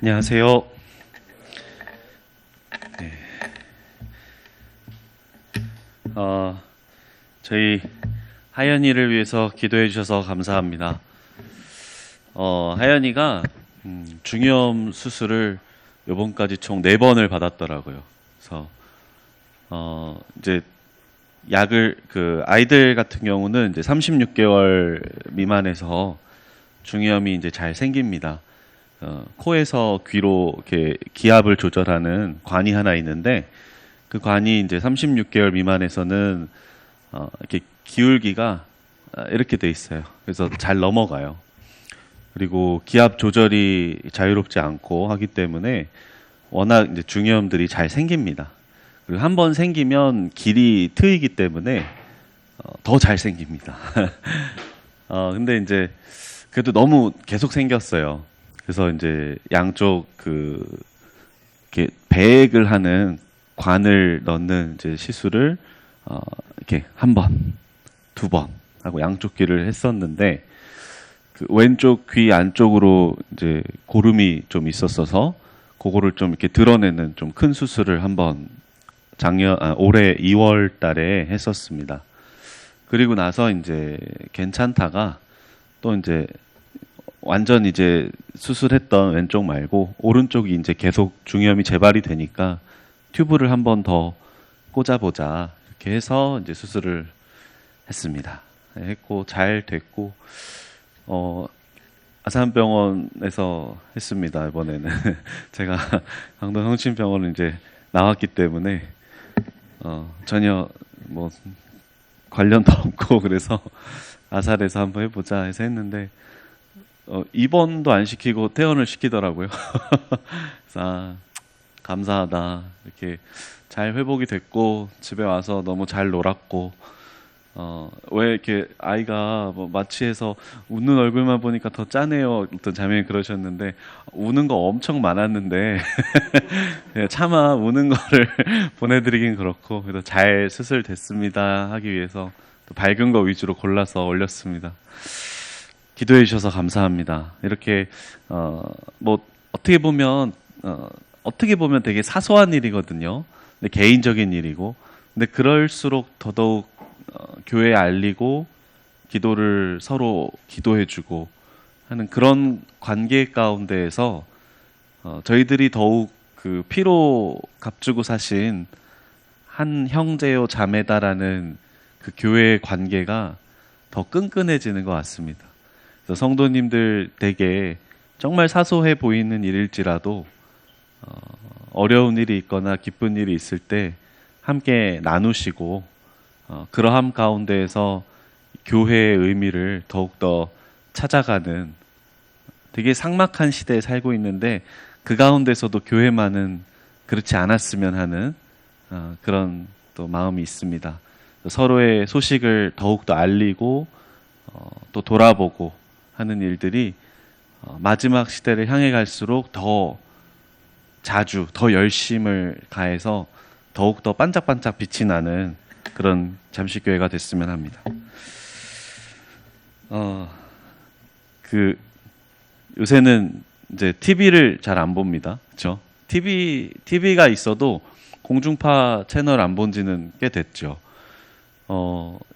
안녕하세요. 네. 저희 하연이를 위해서 기도해 주셔서 감사합니다. 하연이가 중이염 수술을 요번까지 총 4번을 받았더라고요. 그래서 이제 약을 아이들 같은 경우는 이제 36개월 미만에서 중이염이 이제 잘 생깁니다. 코에서 귀로 이렇게 기압을 조절하는 관이 하나 있는데 그 관이 이제 36개월 미만에서는 이렇게 기울기가 이렇게 돼 있어요. 그래서 잘 넘어가요. 그리고 기압 조절이 자유롭지 않고 하기 때문에 워낙 이제 중이염들이 잘 생깁니다. 그리고 한 번 생기면 길이 트이기 때문에 더 잘 생깁니다. 근데 이제 그래도 너무 계속 생겼어요. 그래서 이제 양쪽 이렇게 배액을 하는 관을 넣는 이제 시술을 이렇게 한 번, 2번 하고 양쪽 귀를 했었는데 그 왼쪽 귀 안쪽으로 이제 고름이 좀 있었어서 그거를 좀 이렇게 드러내는 좀 큰 수술을 한번 올해 2월 달에 했었습니다. 그리고 나서 이제 괜찮다가 또 이제 완전 이제 수술했던 왼쪽 말고 오른쪽이 이제 계속 중이염이 재발이 되니까 튜브를 한 번 더 꽂아보자 이렇게 해서 이제 수술을 했습니다. 했고 잘 됐고 아산병원에서 했습니다. 이번에는 제가 강동 성심병원은 이제 나왔기 때문에 전혀 뭐 관련도 없고 그래서 아산에서 한번 해보자 해서 했는데 입원도 안 시키고 퇴원을 시키더라고요. 그래서 감사하다. 이렇게 잘 회복이 됐고 집에 와서 너무 잘 놀았고 왜 이렇게 아이가 뭐 마취해서 웃는 얼굴만 보니까 더 짠해요. 어떤 자매님 그러셨는데 우는 거 엄청 많았는데 차마 우는 거를 보내드리긴 그렇고 그래도 잘 수술됐습니다 하기 위해서 또 밝은 거 위주로 골라서 올렸습니다. 기도해 주셔서 감사합니다. 이렇게 뭐 어떻게 보면 되게 사소한 일이거든요. 근데 개인적인 일이고, 근데 그럴수록 더더욱 교회에 알리고 기도를 서로 기도해주고 하는 그런 관계 가운데에서 저희들이 더욱 그 피로 값주고 사신 한 형제요 자매다라는 그 교회의 관계가 더 끈끈해지는 것 같습니다. 그래서 성도님들 댁에 정말 사소해 보이는 일일지라도 어려운 일이 있거나 기쁜 일이 있을 때 함께 나누시고 그러함 가운데에서 교회의 의미를 더욱더 찾아가는 되게 삭막한 시대에 살고 있는데 그 가운데서도 교회만은 그렇지 않았으면 하는 그런 또 마음이 있습니다. 서로의 소식을 더욱더 알리고 또 돌아보고 하는 일들이 마지막 시대를 향해 갈수록 더 자주 더 열심을 가해서 더욱더 반짝반짝 빛이 나는 그런 잠시교회가 됐으면 합니다. 요새는 이제 TV를 잘 안 봅니다. 그렇죠? TV가 있어도 공중파 채널 안 본 지는 꽤 됐죠.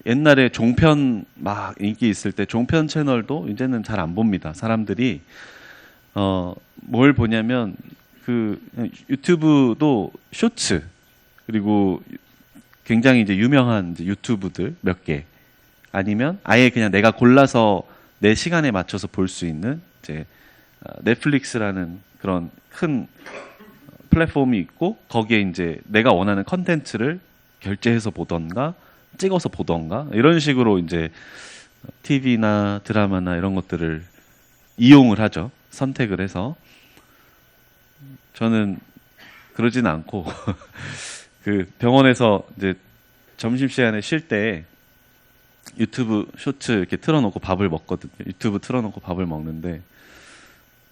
옛날에 종편 막 인기 있을 때 종편 채널도 이제는 잘 안 봅니다. 사람들이 뭘 보냐면 유튜브도 쇼츠 그리고 굉장히 이제 유명한 이제 유튜브들 몇 개 아니면 아예 그냥 내가 골라서 내 시간에 맞춰서 볼 수 있는 이제 넷플릭스라는 그런 큰 플랫폼이 있고 거기에 이제 내가 원하는 컨텐츠를 결제해서 보던가 찍어서 보던가 이런 식으로 이제 TV나 드라마나 이런 것들을 이용을 하죠. 선택을 해서. 저는 그러진 않고 그 병원에서 이제 점심시간에 쉴 때 유튜브 쇼츠 이렇게 틀어놓고 밥을 먹거든요. 유튜브 틀어놓고 밥을 먹는데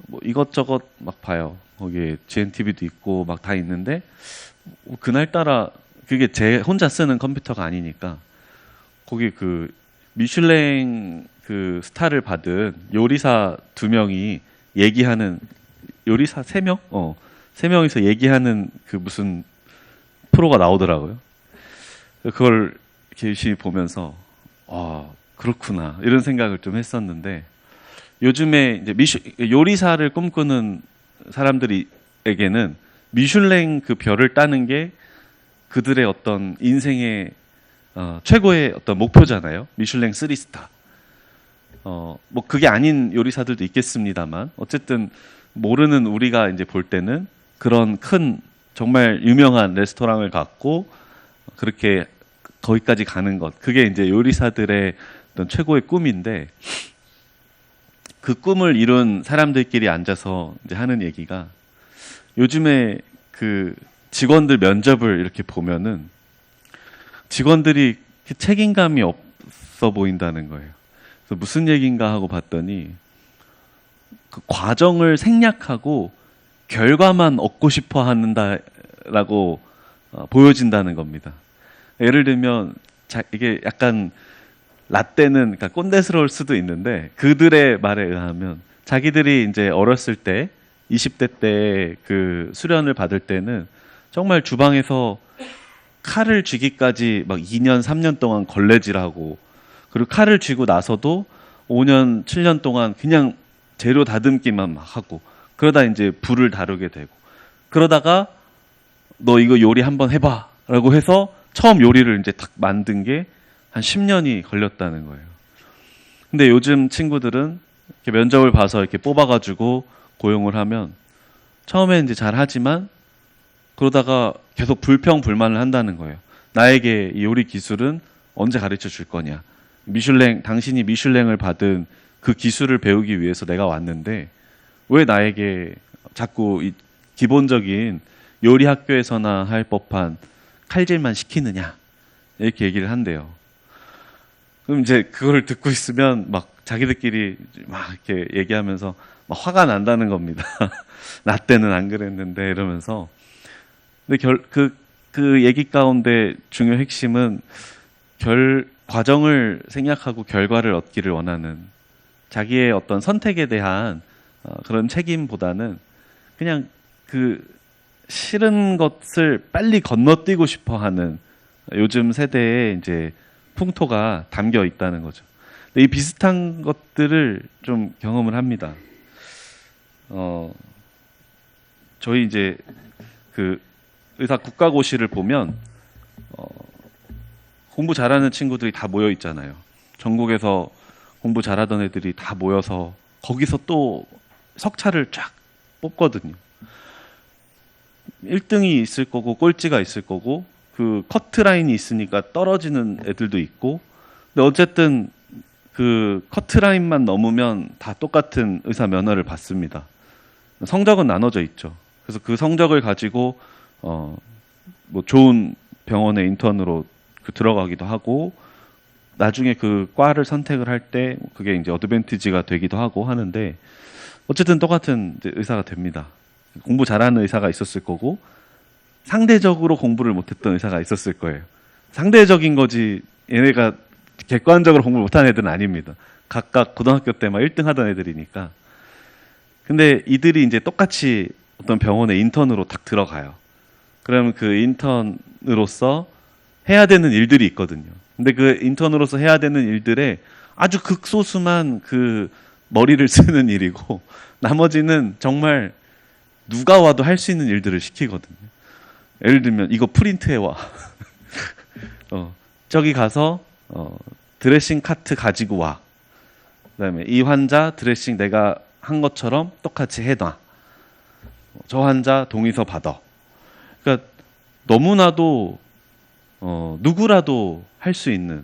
뭐 이것저것 막 봐요. 거기에 GNTV도 있고 막 다 있는데 그날따라 그게 제 혼자 쓰는 컴퓨터가 아니니까 거기 미슐랭 스타를 받은 요리사 2명이 얘기하는 요리사 3명? 3명이서 얘기하는 그 무슨 프로가 나오더라고요. 그걸 이렇게 열심히 보면서 그렇구나 이런 생각을 좀 했었는데, 요즘에 이제 요리사를 꿈꾸는 사람들에게는 미슐랭 그 별을 따는 게 그들의 어떤 인생의 최고의 어떤 목표잖아요. 미슐랭 3스타. 뭐 그게 아닌 요리사들도 있겠습니다만, 어쨌든 모르는 우리가 이제 볼 때는 그런 큰 정말 유명한 레스토랑을 갖고 그렇게 거기까지 가는 것, 그게 이제 요리사들의 어떤 최고의 꿈인데, 그 꿈을 이룬 사람들끼리 앉아서 이제 하는 얘기가, 요즘에 그 직원들 면접을 이렇게 보면은 직원들이 책임감이 없어 보인다는 거예요. 그래서 무슨 얘기인가 하고 봤더니, 그 과정을 생략하고 결과만 얻고 싶어 한다라고 보여진다는 겁니다. 예를 들면 이게 약간 라떼는 그러니까 꼰대스러울 수도 있는데, 그들의 말에 의하면 자기들이 이제 어렸을 때 20대 때 그 수련을 받을 때는 정말 주방에서 칼을 쥐기까지 막 2년 3년 동안 걸레질하고, 그리고 칼을 쥐고 나서도 5년 7년 동안 그냥 재료 다듬기만 막 하고, 그러다 이제 불을 다루게 되고, 그러다가 너 이거 요리 한번 해봐 라고 해서 처음 요리를 이제 딱 만든 게 한 10년이 걸렸다는 거예요. 근데 요즘 친구들은 이렇게 면접을 봐서 이렇게 뽑아가지고 고용을 하면 처음에 이제 잘 하지만 그러다가 계속 불평불만을 한다는 거예요. 나에게 이 요리 기술은 언제 가르쳐 줄 거냐. 당신이 미슐랭을 받은 그 기술을 배우기 위해서 내가 왔는데 왜 나에게 자꾸 이 기본적인 요리 학교에서나 할 법한 칼질만 시키느냐. 이렇게 얘기를 한대요. 그럼 이제 그걸 듣고 있으면 막 자기들끼리 막 이렇게 얘기하면서 막 화가 난다는 겁니다. 나 때는 안 그랬는데 이러면서. 근데 그 얘기 가운데 중요 핵심은 과정을 생략하고 결과를 얻기를 원하는, 자기의 어떤 선택에 대한 그런 책임보다는 그냥 그 싫은 것을 빨리 건너뛰고 싶어 하는 요즘 세대의 이제 풍토가 담겨 있다는 거죠. 근데 이 비슷한 것들을 좀 경험을 합니다. 저희 이제 그 의사 국가고시를 보면 공부 잘하는 친구들이 다 모여 있잖아요. 전국에서 공부 잘하던 애들이 다 모여서 거기서 또 석차를 쫙 뽑거든요. 1등이 있을 거고 꼴찌가 있을 거고, 그 커트라인이 있으니까 떨어지는 애들도 있고, 근데 어쨌든 그 커트라인만 넘으면 다 똑같은 의사 면허를 받습니다. 성적은 나눠져 있죠. 그래서 그 성적을 가지고 뭐 좋은 병원에 인턴으로 들어가기도 하고, 나중에 그 과를 선택을 할 때 그게 이제 어드밴티지가 되기도 하고 하는데, 어쨌든 똑같은 이제 의사가 됩니다. 공부 잘하는 의사가 있었을 거고, 상대적으로 공부를 못했던 의사가 있었을 거예요. 상대적인 거지, 얘네가 객관적으로 공부를 못한 애들은 아닙니다. 각각 고등학교 때 막 1등 하던 애들이니까. 근데 이들이 이제 똑같이 어떤 병원에 인턴으로 딱 들어가요. 그러면 그 인턴으로서 해야 되는 일들이 있거든요. 근데 그 인턴으로서 해야 되는 일들에 아주 극소수만 그 머리를 쓰는 일이고, 나머지는 정말 누가 와도 할 수 있는 일들을 시키거든요. 예를 들면 이거 프린트해와. 저기 가서 드레싱 카트 가지고 와. 그다음에 이 환자 드레싱 내가 한 것처럼 똑같이 해놔. 저 환자 동의서 받아. 그러니까 너무나도 누구라도 할 수 있는,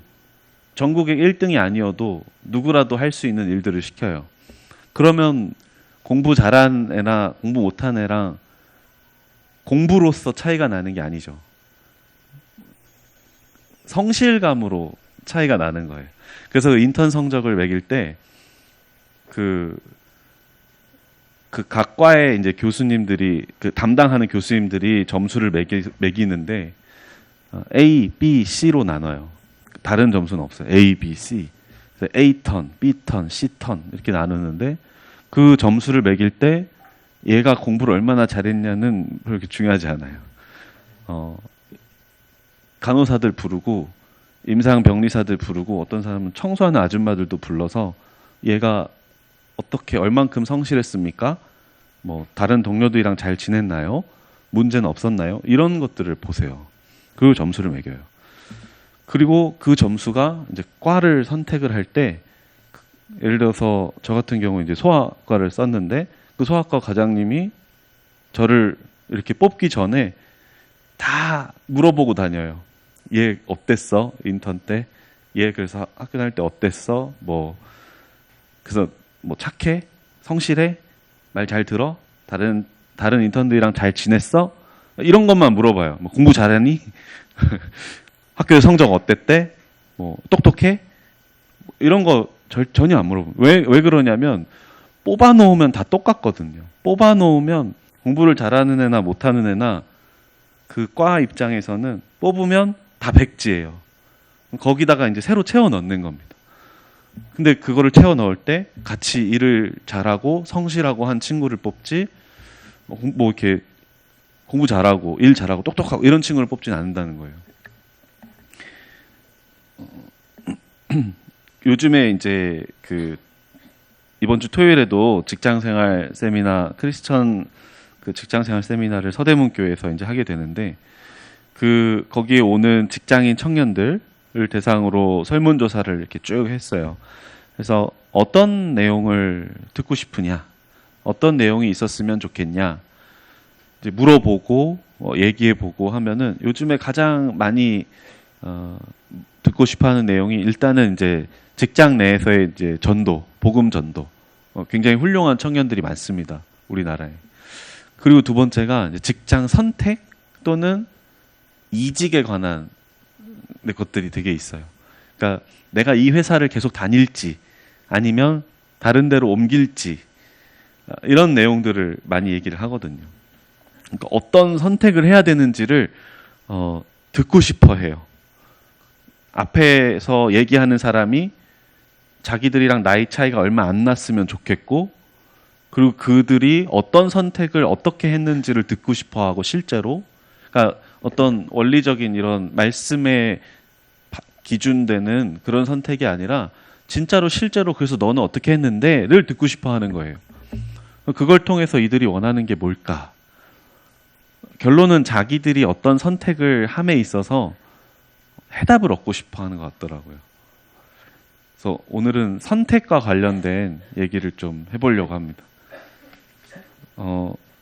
전국의 1등이 아니어도 누구라도 할 수 있는 일들을 시켜요. 그러면 공부 잘한 애나 공부 못한 애랑 공부로서 차이가 나는 게 아니죠. 성실감으로 차이가 나는 거예요. 그래서 그 인턴 성적을 매길 때 그 각 과의 이제 교수님들이, 그 담당하는 교수님들이 점수를 매기는데 A, B, C로 나눠요. 다른 점수는 없어요. A, B, C. A 턴, B 턴, C 턴 이렇게 나누는데, 그 점수를 매길 때 얘가 공부를 얼마나 잘했냐는 그렇게 중요하지 않아요. 간호사들 부르고 임상병리사들 부르고 어떤 사람은 청소하는 아줌마들도 불러서 얘가 어떻게 얼만큼 성실했습니까? 뭐 다른 동료들이랑 잘 지냈나요? 문제는 없었나요? 이런 것들을 보세요. 그리고 점수를 매겨요. 그리고 그 점수가 이제 과를 선택을 할 때 예를 들어서 저 같은 경우 이제 소아과를 썼는데 그 소아과 과장님이 저를 이렇게 뽑기 전에 다 물어보고 다녀요. 얘 어땠어? 인턴 때? 얘 그래서 학교 다닐 때 어땠어? 뭐 그래서 뭐 착해? 성실해? 말 잘 들어? 다른 인턴들이랑 잘 지냈어? 이런 것만 물어봐요. 뭐 공부 잘하니? 학교 성적 어땠대? 뭐 똑똑해? 이런 거 전혀 안 물어봐요. 왜 그러냐면 뽑아놓으면 다 똑같거든요. 뽑아놓으면 공부를 잘하는 애나 못하는 애나 그 과 입장에서는 뽑으면 다 백지예요. 거기다가 이제 새로 채워 넣는 겁니다. 근데 그거를 채워 넣을 때 같이 일을 잘하고 성실하고 한 친구를 뽑지 뭐 이렇게 공부 잘하고 일 잘하고 똑똑하고 이런 친구를 뽑지는 않는다는 거예요. 요즘에 이제 그 이번 주 토요일에도 직장생활 세미나 크리스천 그 직장생활 세미나를 서대문교회에서 이제 하게 되는데 그 거기에 오는 직장인 청년들을 대상으로 설문조사를 이렇게 쭉 했어요. 그래서 어떤 내용을 듣고 싶으냐, 어떤 내용이 있었으면 좋겠냐, 이제 물어보고 얘기해보고 하면은 요즘에 가장 많이 듣고 싶어하는 내용이 일단은 이제 직장 내에서의 이제 전도, 복음 전도, 굉장히 훌륭한 청년들이 많습니다, 우리나라에. 그리고 두 번째가 이제 직장 선택 또는 이직에 관한 것들이 되게 있어요. 그러니까 내가 이 회사를 계속 다닐지 아니면 다른 데로 옮길지 이런 내용들을 많이 얘기를 하거든요. 그러니까 어떤 선택을 해야 되는지를 듣고 싶어 해요. 앞에서 얘기하는 사람이 자기들이랑 나이 차이가 얼마 안 났으면 좋겠고 그리고 그들이 어떤 선택을 어떻게 했는지를 듣고 싶어 하고 실제로 그러니까 어떤 원리적인 이런 말씀에 기준되는 그런 선택이 아니라 진짜로 실제로 그래서 너는 어떻게 했는데를 듣고 싶어 하는 거예요. 그걸 통해서 이들이 원하는 게 뭘까? 결론은 자기들이 어떤 선택을 함에 있어서 해답을 얻고 싶어 하는 것 같더라고요. 그래서 오늘은 선택과 관련된 얘기를 좀 해보려고 합니다.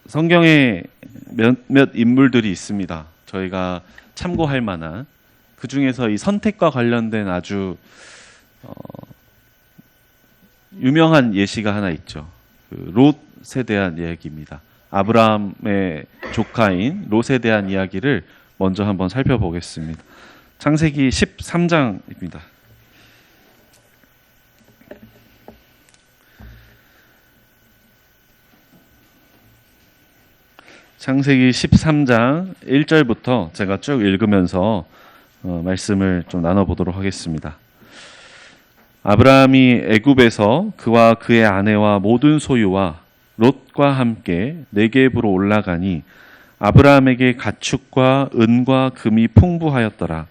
성경에 몇 인물들이 있습니다. 저희가 참고할 만한 그 중에서 이 선택과 관련된 아주 유명한 예시가 하나 있죠. 그 롯에 대한 이야기입니다. 아브라함의 조카인 롯에 대한 이야기를 먼저 한번 살펴보겠습니다. 창세기 13장입니다. 창세기 13장 1절부터 제가 쭉 읽으면서 말씀을 좀 나눠보도록 하겠습니다. 아브라함이 애굽에서 그와 그의 아내와 모든 소유와 롯과 함께 네겝으로 올라가니 아브라함에게 가축과 은과 금이 풍부하였더라.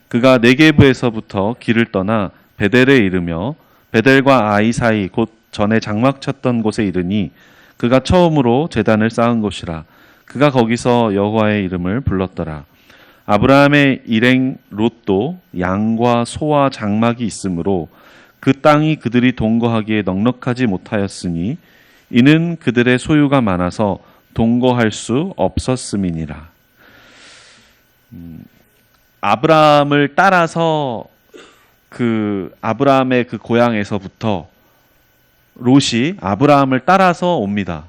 그가 네겝에서부터 길을 떠나 베델에 이르며 베델과 아이 사이 곧 전에 장막 쳤던 곳에 이르니 그가 처음으로 제단을 쌓은 곳이라. 그가 거기서 여호와의 이름을 불렀더라. 아브라함의 일행 롯도 양과 소와 장막이 있으므로 그 땅이 그들이 동거하기에 넉넉하지 못하였으니 이는 그들의 소유가 많아서 동거할 수 없었음이니라. 아브라함을 따라서 그 아브라함의 그 고향에서부터 롯이 아브라함을 따라서 옵니다.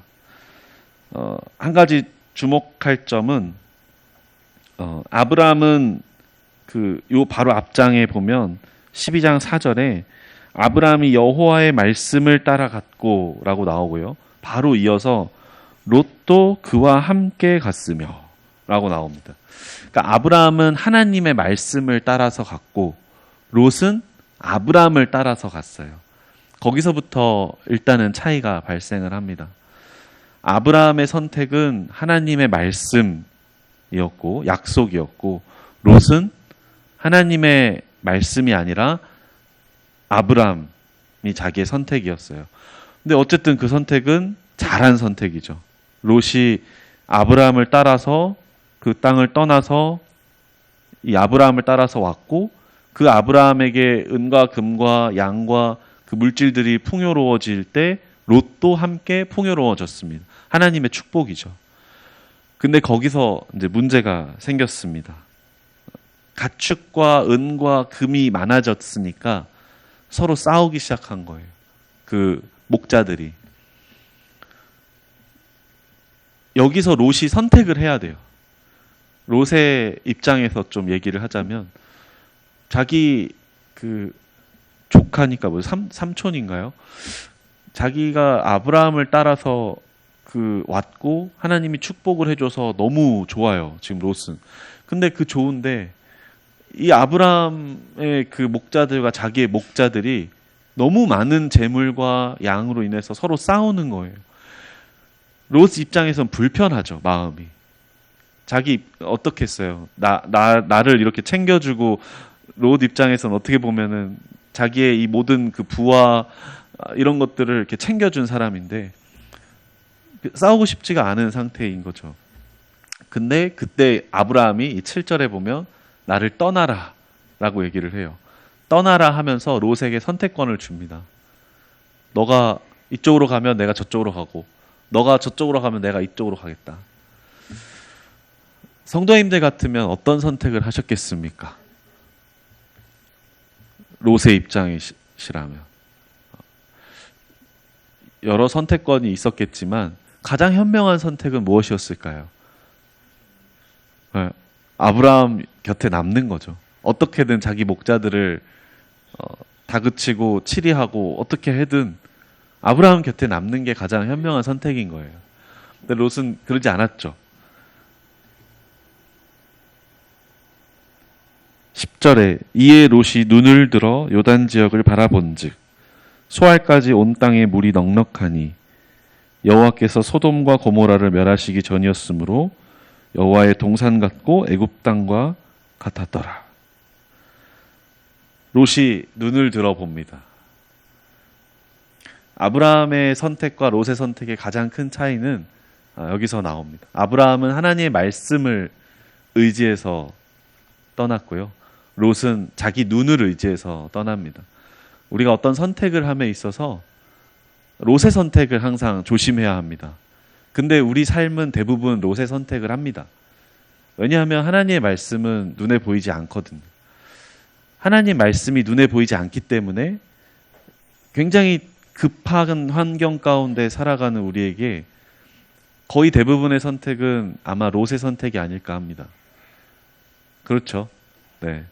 한 가지 주목할 점은 아브라함은 그 요 바로 앞장에 보면 12장 4절에 아브라함이 여호와의 말씀을 따라갔고라고 나오고요. 바로 이어서 롯도 그와 함께 갔으며라고 나옵니다. 그러니까 아브라함은 하나님의 말씀을 따라서 갔고 롯은 아브라함을 따라서 갔어요. 거기서부터 일단은 차이가 발생을 합니다. 아브라함의 선택은 하나님의 말씀이었고 약속이었고, 롯은 하나님의 말씀이 아니라 아브라함이 자기의 선택이었어요. 근데 어쨌든 그 선택은 잘한 선택이죠. 롯이 아브라함을 따라서 그 땅을 떠나서 이 아브라함을 따라서 왔고, 그 아브라함에게 은과 금과 양과 그 물질들이 풍요로워질 때 롯도 함께 풍요로워졌습니다. 하나님의 축복이죠. 근데 거기서 이제 문제가 생겼습니다. 가축과 은과 금이 많아졌으니까 서로 싸우기 시작한 거예요. 그 목자들이. 여기서 롯이 선택을 해야 돼요. 롯의 입장에서 좀 얘기를 하자면, 자기 그 조카니까 뭐 삼촌인가요? 자기가 아브라함을 따라서 그 왔고 하나님이 축복을 해줘서 너무 좋아요. 지금 롯은. 근데 그 좋은데 이 아브라함의 그 목자들과 자기의 목자들이 너무 많은 재물과 양으로 인해서 서로 싸우는 거예요. 롯 입장에선 불편하죠, 마음이. 자기 어떻게 했어요? 나를 이렇게 챙겨주고, 롯 입장에선 어떻게 보면은 자기의 이 모든 그 부와 이런 것들을 이렇게 챙겨준 사람인데 싸우고 싶지가 않은 상태인 거죠. 근데 그때 아브라함이 이 7절에 보면 나를 떠나라 라고 얘기를 해요. 떠나라 하면서 롯에게 선택권을 줍니다. 너가 이쪽으로 가면 내가 저쪽으로 가고, 너가 저쪽으로 가면 내가 이쪽으로 가겠다. 성도님들 같으면 어떤 선택을 하셨겠습니까? 롯의 입장이시라면. 여러 선택권이 있었겠지만 가장 현명한 선택은 무엇이었을까요? 아브라함 곁에 남는 거죠. 어떻게든 자기 목자들을 다그치고 치리하고 어떻게 해든 아브라함 곁에 남는 게 가장 현명한 선택인 거예요. 근데 롯은 그러지 않았죠. 10절에 이에 롯이 눈을 들어 요단 지역을 바라본즉 소알까지 온 땅에 물이 넉넉하니 여호와께서 소돔과 고모라를 멸하시기 전이었으므로 여호와의 동산 같고 애굽 땅과 같았더라. 롯이 눈을 들어봅니다. 아브라함의 선택과 롯의 선택의 가장 큰 차이는 여기서 나옵니다. 아브라함은 하나님의 말씀을 의지해서 떠났고요. 롯은 자기 눈을 의지해서 떠납니다. 우리가 어떤 선택을 함에 있어서 롯의 선택을 항상 조심해야 합니다. 근데 우리 삶은 대부분 롯의 선택을 합니다. 왜냐하면 하나님의 말씀은 눈에 보이지 않거든요. 하나님의 말씀이 눈에 보이지 않기 때문에 굉장히 급한 환경 가운데 살아가는 우리에게 거의 대부분의 선택은 아마 롯의 선택이 아닐까 합니다. 그렇죠? 네.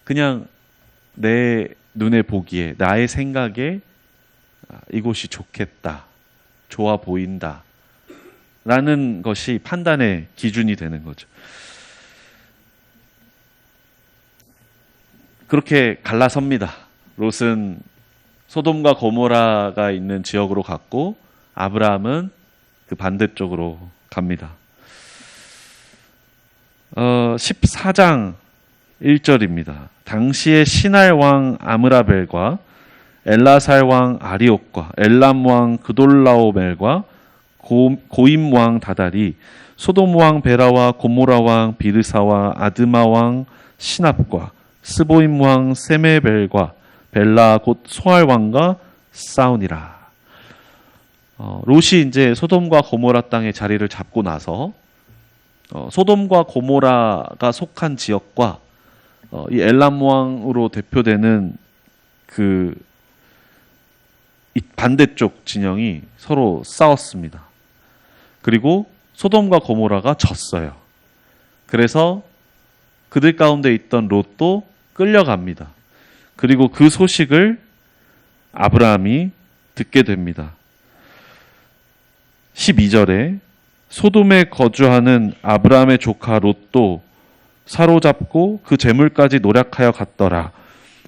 그냥 내 눈에 보기에, 나의 생각에 이곳이 좋겠다, 좋아 보인다 라는 것이 판단의 기준이 되는 거죠. 그렇게 갈라섭니다. 롯은 소돔과 고모라가 있는 지역으로 갔고 아브라함은 그 반대쪽으로 갑니다. 14장 1절입니다. 당시에 시날 왕 아므라벨과 엘라살 왕 아리옥과 엘람 왕 그돌라오멜과 고임 왕 다달이 소돔 왕 베라와 고모라 왕 비르사와 아드마 왕 시납과 스보임 왕 세메벨과 벨라 곧 소알 왕과 싸우니라. 롯이 이제 소돔과 고모라 땅에 자리를 잡고 나서 소돔과 고모라가 속한 지역과 이 엘람 왕으로 대표되는 그 이 반대쪽 진영이 서로 싸웠습니다. 그리고 소돔과 고모라가 졌어요. 그래서 그들 가운데 있던 롯도 끌려갑니다. 그리고 그 소식을 아브라함이 듣게 됩니다. 12절에 소돔에 거주하는 아브라함의 조카 롯도 사로잡고 그 재물까지 노략하여 갔더라.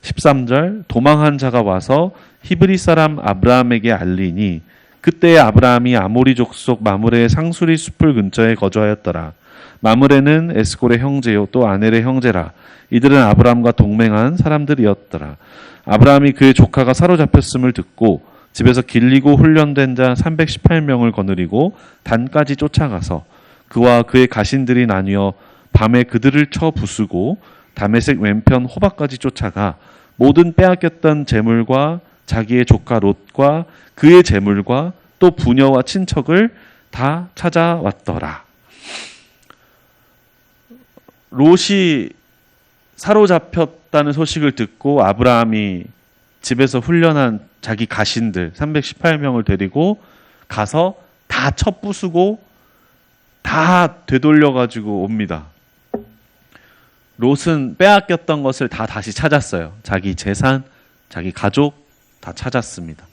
13절 도망한 자가 와서 히브리 사람 아브라함에게 알리니 그때 아브라함이 아모리 족속 마므레의 상수리 숲을 근처에 거주하였더라. 마므레는 에스골의 형제요 또 아넬의 형제라. 이들은 아브라함과 동맹한 사람들이었더라. 아브라함이 그의 조카가 사로잡혔음을 듣고 집에서 길리고 훈련된 자 318명을 거느리고 단까지 쫓아가서 그와 그의 가신들이 나뉘어 밤에 그들을 쳐 부수고 다메섹 왼편 호박까지 쫓아가 모든 빼앗겼던 재물과 자기의 조카 롯과 그의 재물과 또 부녀와 친척을 다 찾아왔더라. 롯이 사로잡혔다는 소식을 듣고 아브라함이 집에서 훈련한 자기 가신들 318명을 데리고 가서 다 첩부수고 다 되돌려가지고 옵니다. 롯은 빼앗겼던 것을 다 다시 찾았어요. 자기 재산, 자기 가족 다 찾았습니다.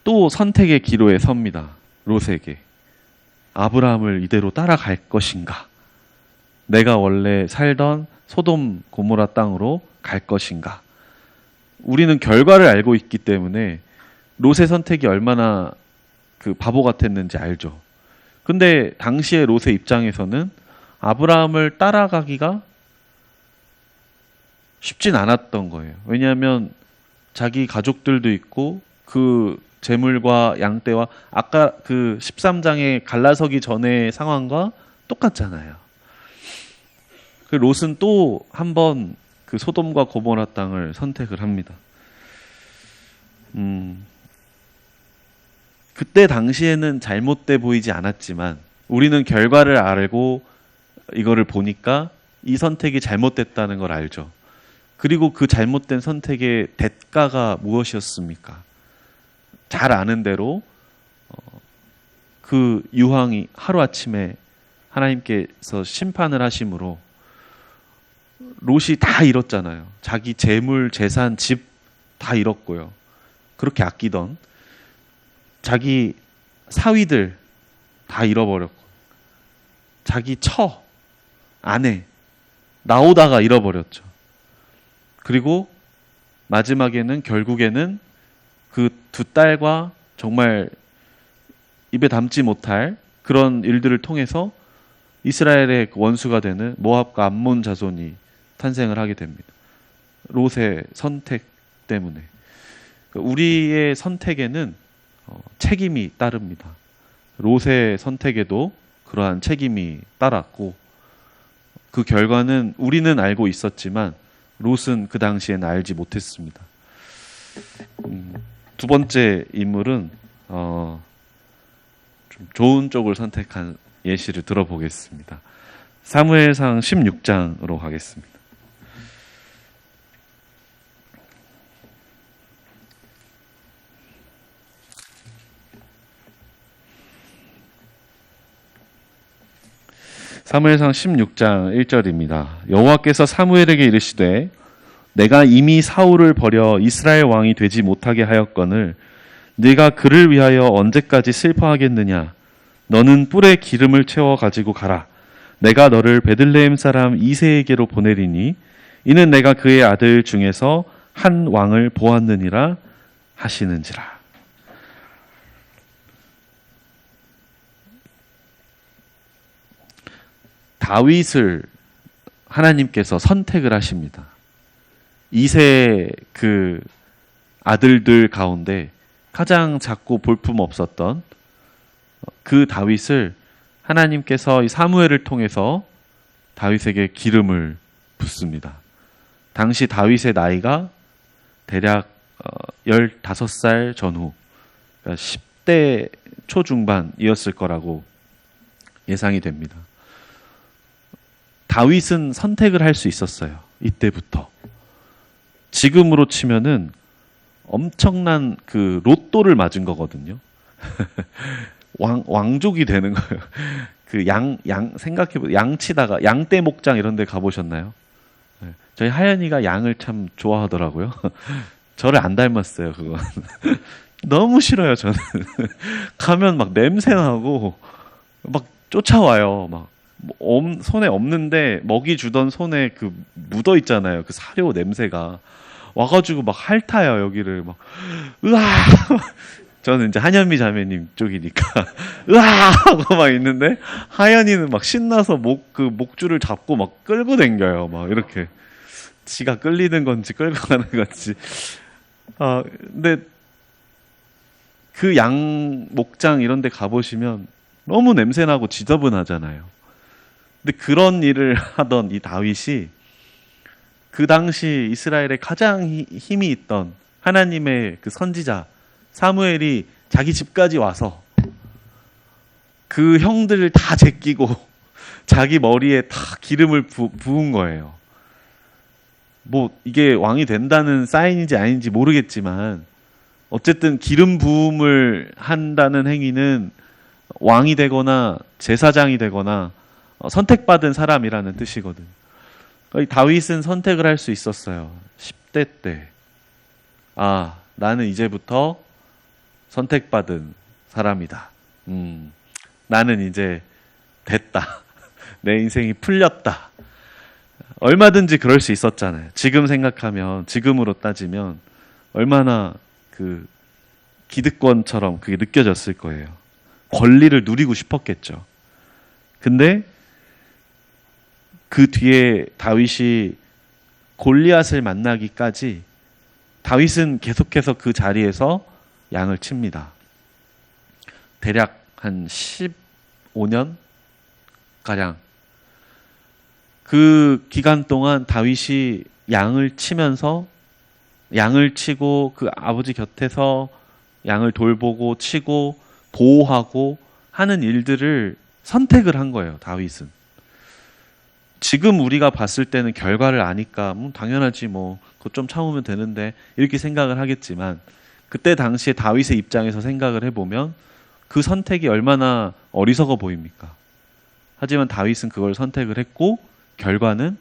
또 선택의 기로에 섭니다. 롯에게. 아브라함을 이대로 따라갈 것인가? 내가 원래 살던 소돔 고모라 땅으로 갈 것인가? 우리는 결과를 알고 있기 때문에 롯의 선택이 얼마나 그 바보 같았는지 알죠. 근데 당시에 롯의 입장에서는 아브라함을 따라가기가 쉽진 않았던 거예요. 왜냐하면 자기 가족들도 있고 그 재물과 양떼와 아까 그 13장에 갈라서기 전의 상황과 똑같잖아요. 그 롯은 또 한 번 그 소돔과 고모라 땅을 선택을 합니다. 그때 당시에는 잘못돼 보이지 않았지만 우리는 결과를 알고 이거를 보니까 이 선택이 잘못됐다는 걸 알죠. 그리고 그 잘못된 선택의 대가가 무엇이었습니까? 잘 아는 대로 그 유황이 하루아침에 하나님께서 심판을 하심으로 롯이 다 잃었잖아요. 자기 재물, 재산, 집 다 잃었고요. 그렇게 아끼던 자기 사위들 다 잃어버렸고 자기 처, 아내 나오다가 잃어버렸죠. 그리고 마지막에는 결국에는 그 두 딸과 정말 입에 담지 못할 그런 일들을 통해서 이스라엘의 원수가 되는 모압과 암몬 자손이 탄생을 하게 됩니다. 롯의 선택 때문에. 우리의 선택에는 책임이 따릅니다. 롯의 선택에도 그러한 책임이 따랐고 그 결과는 우리는 알고 있었지만 롯은 그 당시에는 알지 못했습니다. 두 번째 인물은 좀 좋은 쪽을 선택한 예시를 들어보겠습니다. 사무엘상 16장으로 가겠습니다. 사무엘상 16장 1절입니다. 여호와께서 사무엘에게 이르시되 내가 이미 사울을 버려 이스라엘 왕이 되지 못하게 하였거늘 네가 그를 위하여 언제까지 슬퍼하겠느냐? 너는 뿔에 기름을 채워 가지고 가라. 내가 너를 베들레헴 사람 이새에게로 보내리니 이는 내가 그의 아들 중에서 한 왕을 보았느니라 하시는지라. 다윗을 하나님께서 선택을 하십니다. 이세 그 아들들 가운데 가장 작고 볼품 없었던 그 다윗을 하나님께서 이 사무엘을 통해서 다윗에게 기름을 붓습니다. 당시 다윗의 나이가 대략 15살 전후, 그러니까 10대 초중반이었을 거라고 예상이 됩니다. 다윗은 선택을 할 수 있었어요. 이때부터. 지금으로 치면은 엄청난 그 로또를 맞은 거거든요. 왕족이 되는 거예요. 그 생각해보세요. 양 치다가 양떼 목장 이런 데 가보셨나요? 저희 하연이가 양을 참 좋아하더라고요. 저를 안 닮았어요, 그건. 너무 싫어요, 저는. 가면 막 냄새 나고, 막 쫓아와요, 막. 손에 없는데 먹이 주던 손에 그 묻어 있잖아요. 그 사료 냄새가 와가지고 막 핥아요 여기를 막 으아 저는 이제 한현미 자매님 쪽이니까 으아 하고 막 있는데 하연이는 막 신나서 목줄을 잡고 막 끌고 댕겨요. 막 이렇게 지가 끌리는 건지 끌고 가는 건지. 근데 그 양 목장 이런 데 가보시면 너무 냄새나고 지저분하잖아요. 근데 그런 일을 하던 이 다윗이 그 당시 이스라엘에 가장 힘이 있던 하나님의 그 선지자 사무엘이 자기 집까지 와서 그 형들을 다 제끼고 자기 머리에 다 기름을 부은 거예요. 뭐 이게 왕이 된다는 사인인지 아닌지 모르겠지만 어쨌든 기름 부음을 한다는 행위는 왕이 되거나 제사장이 되거나 선택받은 사람이라는 뜻이거든요. 다윗은 선택을 할 수 있었어요. 10대 때. 나는 이제부터 선택받은 사람이다. 나는 이제 됐다. 내 인생이 풀렸다. 얼마든지 그럴 수 있었잖아요. 지금 생각하면, 지금으로 따지면 얼마나 그 기득권처럼 그게 느껴졌을 거예요. 권리를 누리고 싶었겠죠. 근데 그 뒤에 다윗이 골리앗을 만나기까지 다윗은 계속해서 그 자리에서 양을 칩니다. 대략 한 15년 가량. 그 기간 동안 다윗이 양을 치면서 양을 치고 그 아버지 곁에서 양을 돌보고 치고 보호하고 하는 일들을 선택을 한 거예요. 다윗은. 지금 우리가 봤을 때는 결과를 아니까 당연하지 뭐 그거 좀 참으면 되는데 이렇게 생각을 하겠지만 그때 당시에 다윗의 입장에서 생각을 해보면 그 선택이 얼마나 어리석어 보입니까? 하지만 다윗은 그걸 선택을 했고 결과는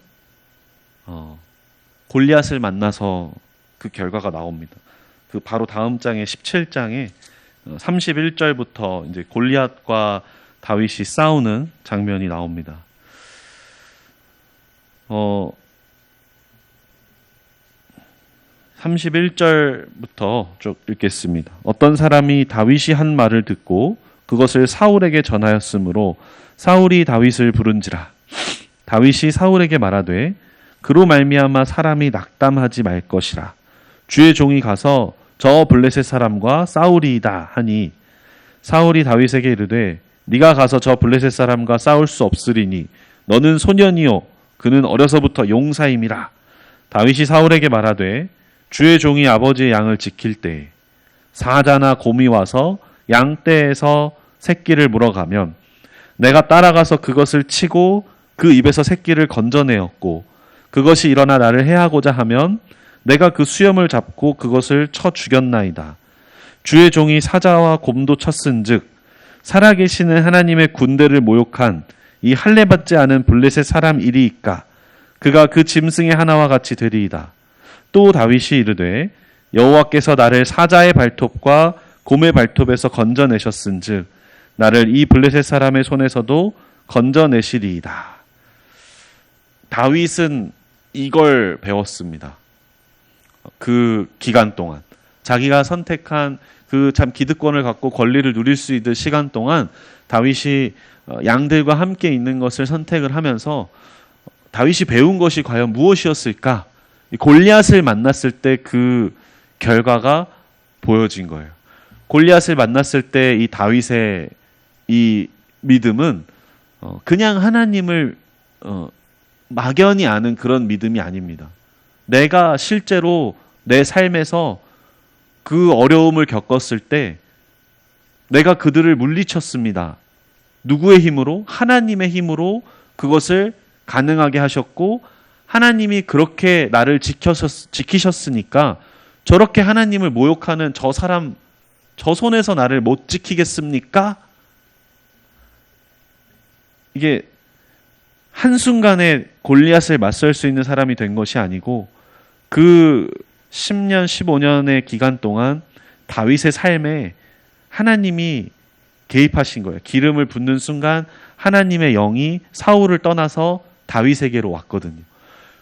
골리앗을 만나서 그 결과가 나옵니다. 그 바로 다음 장의 17장에 31절부터 이제 골리앗과 다윗이 싸우는 장면이 나옵니다. 31절부터 쭉 읽겠습니다. 어떤 사람이 다윗이 한 말을 듣고 그것을 사울에게 전하였으므로 사울이 다윗을 부른지라. 다윗이 사울에게 말하되 그로 말미암아 사람이 낙담하지 말 것이라. 주의 종이 가서 저 블레셋 사람과 싸우리이다 하니 사울이 다윗에게 이르되 네가 가서 저 블레셋 사람과 싸울 수 없으리니 너는 소년이요 그는 어려서부터 용사임이라. 다윗이 사울에게 말하되 주의 종이 아버지의 양을 지킬 때에 사자나 곰이 와서 양떼에서 새끼를 물어가면 내가 따라가서 그것을 치고 그 입에서 새끼를 건져내었고 그것이 일어나 나를 해하고자 하면 내가 그 수염을 잡고 그것을 쳐 죽였나이다. 주의 종이 사자와 곰도 쳤은즉 살아계시는 하나님의 군대를 모욕한 이 할례받지 않은 블레셋 사람 일이이까 그가 그 짐승의 하나와 같이 되리이다. 또 다윗이 이르되 여호와께서 나를 사자의 발톱과 곰의 발톱에서 건져내셨은즉 나를 이 블레셋 사람의 손에서도 건져내시리이다. 다윗은 이걸 배웠습니다. 그 기간 동안 자기가 선택한 그 참 기득권을 갖고 권리를 누릴 수 있는 시간 동안 다윗이 양들과 함께 있는 것을 선택을 하면서 다윗이 배운 것이 과연 무엇이었을까? 골리앗을 만났을 때 그 결과가 보여진 거예요. 골리앗을 만났을 때 이 다윗의 이 믿음은 그냥 하나님을 막연히 아는 그런 믿음이 아닙니다. 내가 실제로 내 삶에서 그 어려움을 겪었을 때 내가 그들을 물리쳤습니다. 누구의 힘으로? 하나님의 힘으로 그것을 가능하게 하셨고 하나님이 그렇게 나를 지키셨으니까 저렇게 하나님을 모욕하는 저 사람, 저 손에서 나를 못 지키겠습니까? 이게 한순간에 골리앗을 맞설 수 있는 사람이 된 것이 아니고 그 10년, 15년의 기간 동안 다윗의 삶에 하나님이 개입하신 거예요. 기름을 붓는 순간 하나님의 영이 사울을 떠나서 다윗에게로 왔거든요.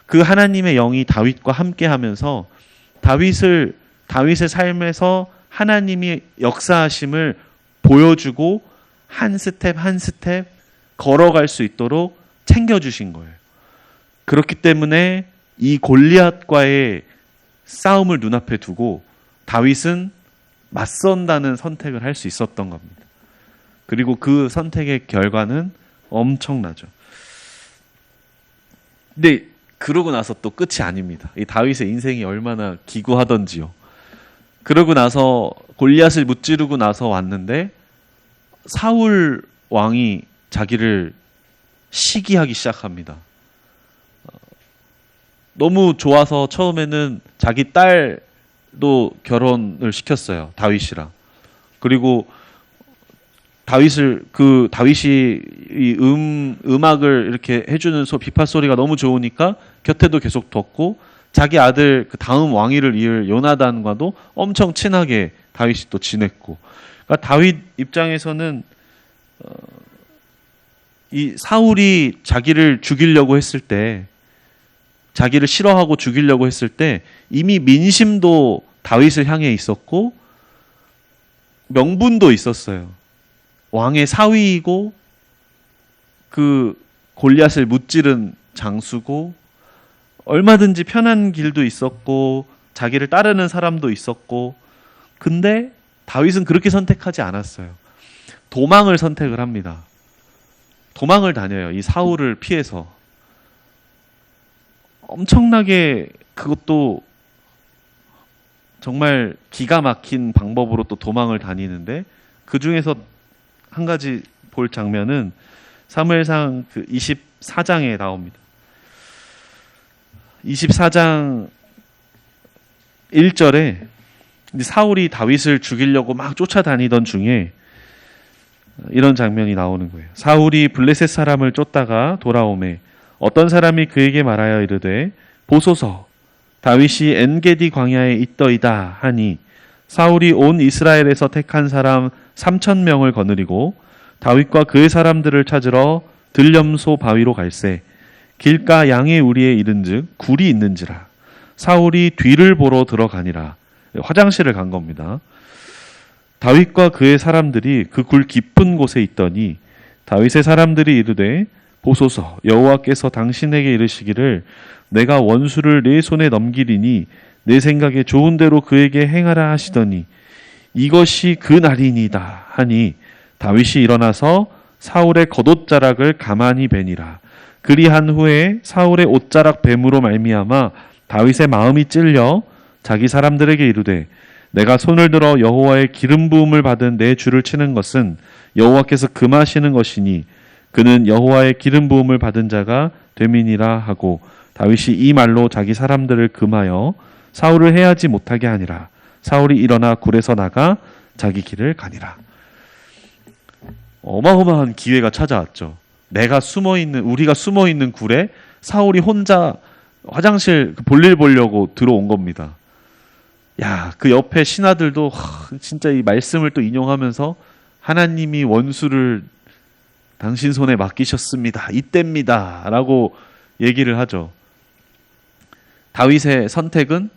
그 하나님의 영이 다윗과 함께 하면서 다윗의 삶에서 하나님이 역사하심을 보여주고 한 스텝 한 스텝 걸어갈 수 있도록 챙겨주신 거예요. 그렇기 때문에 이 골리앗과의 싸움을 눈앞에 두고 다윗은 맞선다는 선택을 할 수 있었던 겁니다. 그리고 그 선택의 결과는 엄청나죠. 근데 그러고 나서 또 끝이 아닙니다. 이 다윗의 인생이 얼마나 기구하던지요. 그러고 나서 골리앗을 무찌르고 나서 왔는데 사울 왕이 자기를 시기하기 시작합니다. 너무 좋아서 처음에는 자기 딸도 결혼을 시켰어요. 다윗이랑. 그리고 다윗이 이 음악을 이렇게 해주는 비파 소리가 너무 좋으니까 곁에도 계속 뒀고 자기 아들 그 다음 왕위를 이을 요나단과도 엄청 친하게 다윗이 또 지냈고. 그러니까 다윗 입장에서는 이 사울이 자기를 죽이려고 했을 때, 자기를 싫어하고 죽이려고 했을 때 이미 민심도 다윗을 향해 있었고 명분도 있었어요. 왕의 사위이고 그 골리앗을 무찌른 장수고 얼마든지 편한 길도 있었고 자기를 따르는 사람도 있었고, 근데 다윗은 그렇게 선택하지 않았어요. 도망을 선택을 합니다. 도망을 다녀요. 이 사울을 피해서. 엄청나게 그것도 정말 기가 막힌 방법으로 또 도망을 다니는데, 그 중에서 한 가지 볼 장면은 사무엘상 그 24장에 나옵니다. 24장 1절에 사울이 다윗을 죽이려고 막 쫓아다니던 중에 이런 장면이 나오는 거예요. 사울이 블레셋 사람을 쫓다가 돌아오매 어떤 사람이 그에게 말하여 이르되 보소서 다윗이 엔게디 광야에 있더이다 하니 사울이 온 이스라엘에서 택한 사람 3,000명을 거느리고 다윗과 그의 사람들을 찾으러 들염소 바위로 갈새 길가 양의 우리에 이른즉 굴이 있는지라. 사울이 뒤를 보러 들어가니라. 화장실을 간 겁니다. 다윗과 그의 사람들이 그 굴 깊은 곳에 있더니 다윗의 사람들이 이르되 보소서 여호와께서 당신에게 이르시기를 내가 원수를 내 손에 넘기리니 내 생각에 좋은 대로 그에게 행하라 하시더니 이것이 그 날이니이다 하니 다윗이 일어나서 사울의 겉옷자락을 가만히 베니라. 그리한 후에 사울의 옷자락 뱀으로 말미암아 다윗의 마음이 찔려 자기 사람들에게 이르되 내가 손을 들어 여호와의 기름 부음을 받은 내 주를 치는 것은 여호와께서 금하시는 것이니 그는 여호와의 기름 부음을 받은 자가 됨이니라 하고 다윗이 이 말로 자기 사람들을 금하여 사울을 해하지 못하게 하니라. 사울이 일어나 굴에서 나가 자기 길을 가니라. 어마어마한 기회가 찾아왔죠. 우리가 숨어 있는 굴에 사울이 혼자 화장실 볼일 보려고 들어온 겁니다. 야, 그 옆에 신하들도 진짜 이 말씀을 또 인용하면서 하나님이 원수를 당신 손에 맡기셨습니다. 이때입니다. 라고 얘기를 하죠. 다윗의 선택은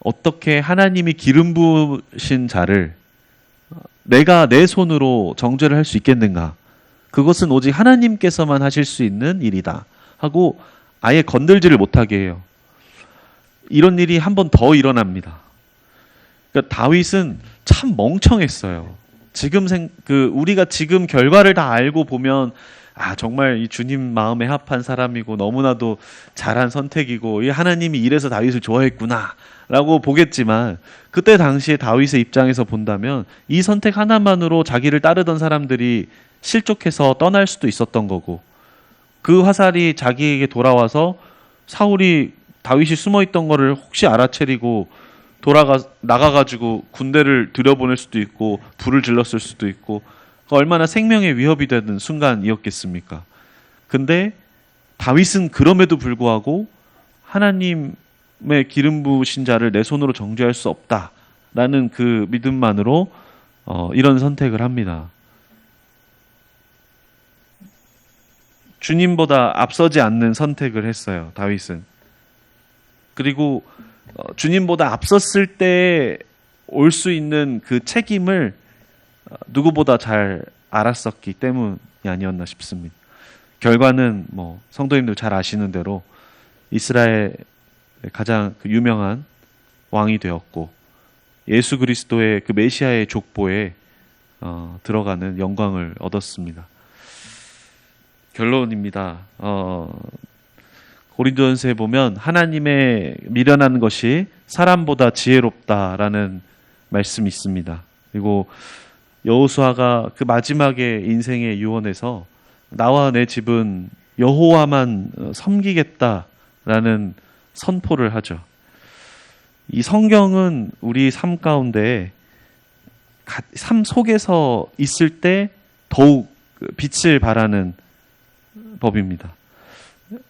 어떻게 하나님이 기름 부으신 자를 내가 내 손으로 정죄를 할 수 있겠는가? 그것은 오직 하나님께서만 하실 수 있는 일이다 하고 아예 건들지를 못하게 해요. 이런 일이 한 번 더 일어납니다. 그러니까 다윗은 참 멍청했어요. 우리가 지금 결과를 다 알고 보면 정말 이 주님 마음에 합한 사람이고 너무나도 잘한 선택이고 이 하나님이 이래서 다윗을 좋아했구나 라고 보겠지만, 그때 당시에 다윗의 입장에서 본다면 이 선택 하나만으로 자기를 따르던 사람들이 실족해서 떠날 수도 있었던 거고, 그 화살이 자기에게 돌아와서 사울이 다윗이 숨어있던 거를 혹시 알아채리고 나가가지고 군대를 들여보낼 수도 있고 불을 질렀을 수도 있고 얼마나 생명의 위협이 되는 순간이었겠습니까? 근데 다윗은 그럼에도 불구하고 하나님의 기름 부으신 자를 내 손으로 정죄할 수 없다라는 그 믿음만으로 이런 선택을 합니다. 주님보다 앞서지 않는 선택을 했어요, 다윗은. 그리고 주님보다 앞섰을 때 올 수 있는 그 책임을 누구보다 잘 알았었기 때문이 아니었나 싶습니다. 결과는 뭐 성도님들 잘 아시는 대로 이스라엘의 가장 그 유명한 왕이 되었고 예수 그리스도의 그 메시아의 족보에 들어가는 영광을 얻었습니다. 결론입니다. 고린도전서에 보면 하나님의 미련한 것이 사람보다 지혜롭다라는 말씀이 있습니다. 그리고 여호수아가 그 마지막에 인생의 유언에서 나와 내 집은 여호와만 섬기겠다라는 선포를 하죠. 이 성경은 우리 삶 가운데 삶 속에서 있을 때 더욱 빛을 발하는 법입니다.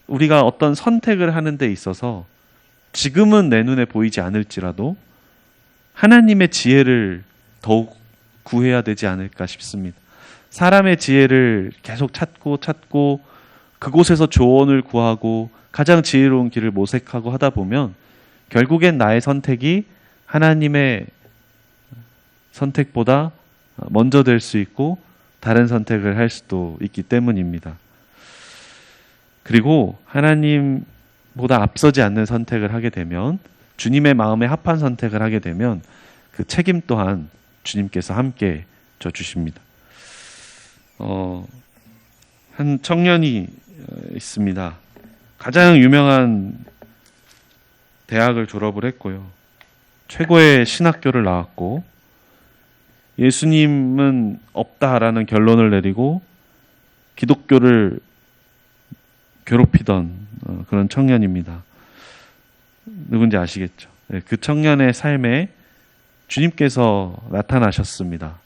우리가 어떤 선택을 하는 데 있어서 지금은 내 눈에 보이지 않을지라도 하나님의 지혜를 더욱 구해야 되지 않을까 싶습니다. 사람의 지혜를 계속 찾고 그곳에서 조언을 구하고 가장 지혜로운 길을 모색하고 하다 보면 결국엔 나의 선택이 하나님의 선택보다 먼저 될 수 있고 다른 선택을 할 수도 있기 때문입니다. 그리고 하나님보다 앞서지 않는 선택을 하게 되면 주님의 마음에 합한 선택을 하게 되면 그 책임 또한 주님께서 함께 져주십니다. 한 청년이 있습니다. 가장 유명한 대학을 졸업을 했고요. 최고의 신학교를 나왔고 예수님은 없다라는 결론을 내리고 기독교를 괴롭히던 그런 청년입니다. 누군지 아시겠죠? 네, 그 청년의 삶에 주님께서 나타나셨습니다.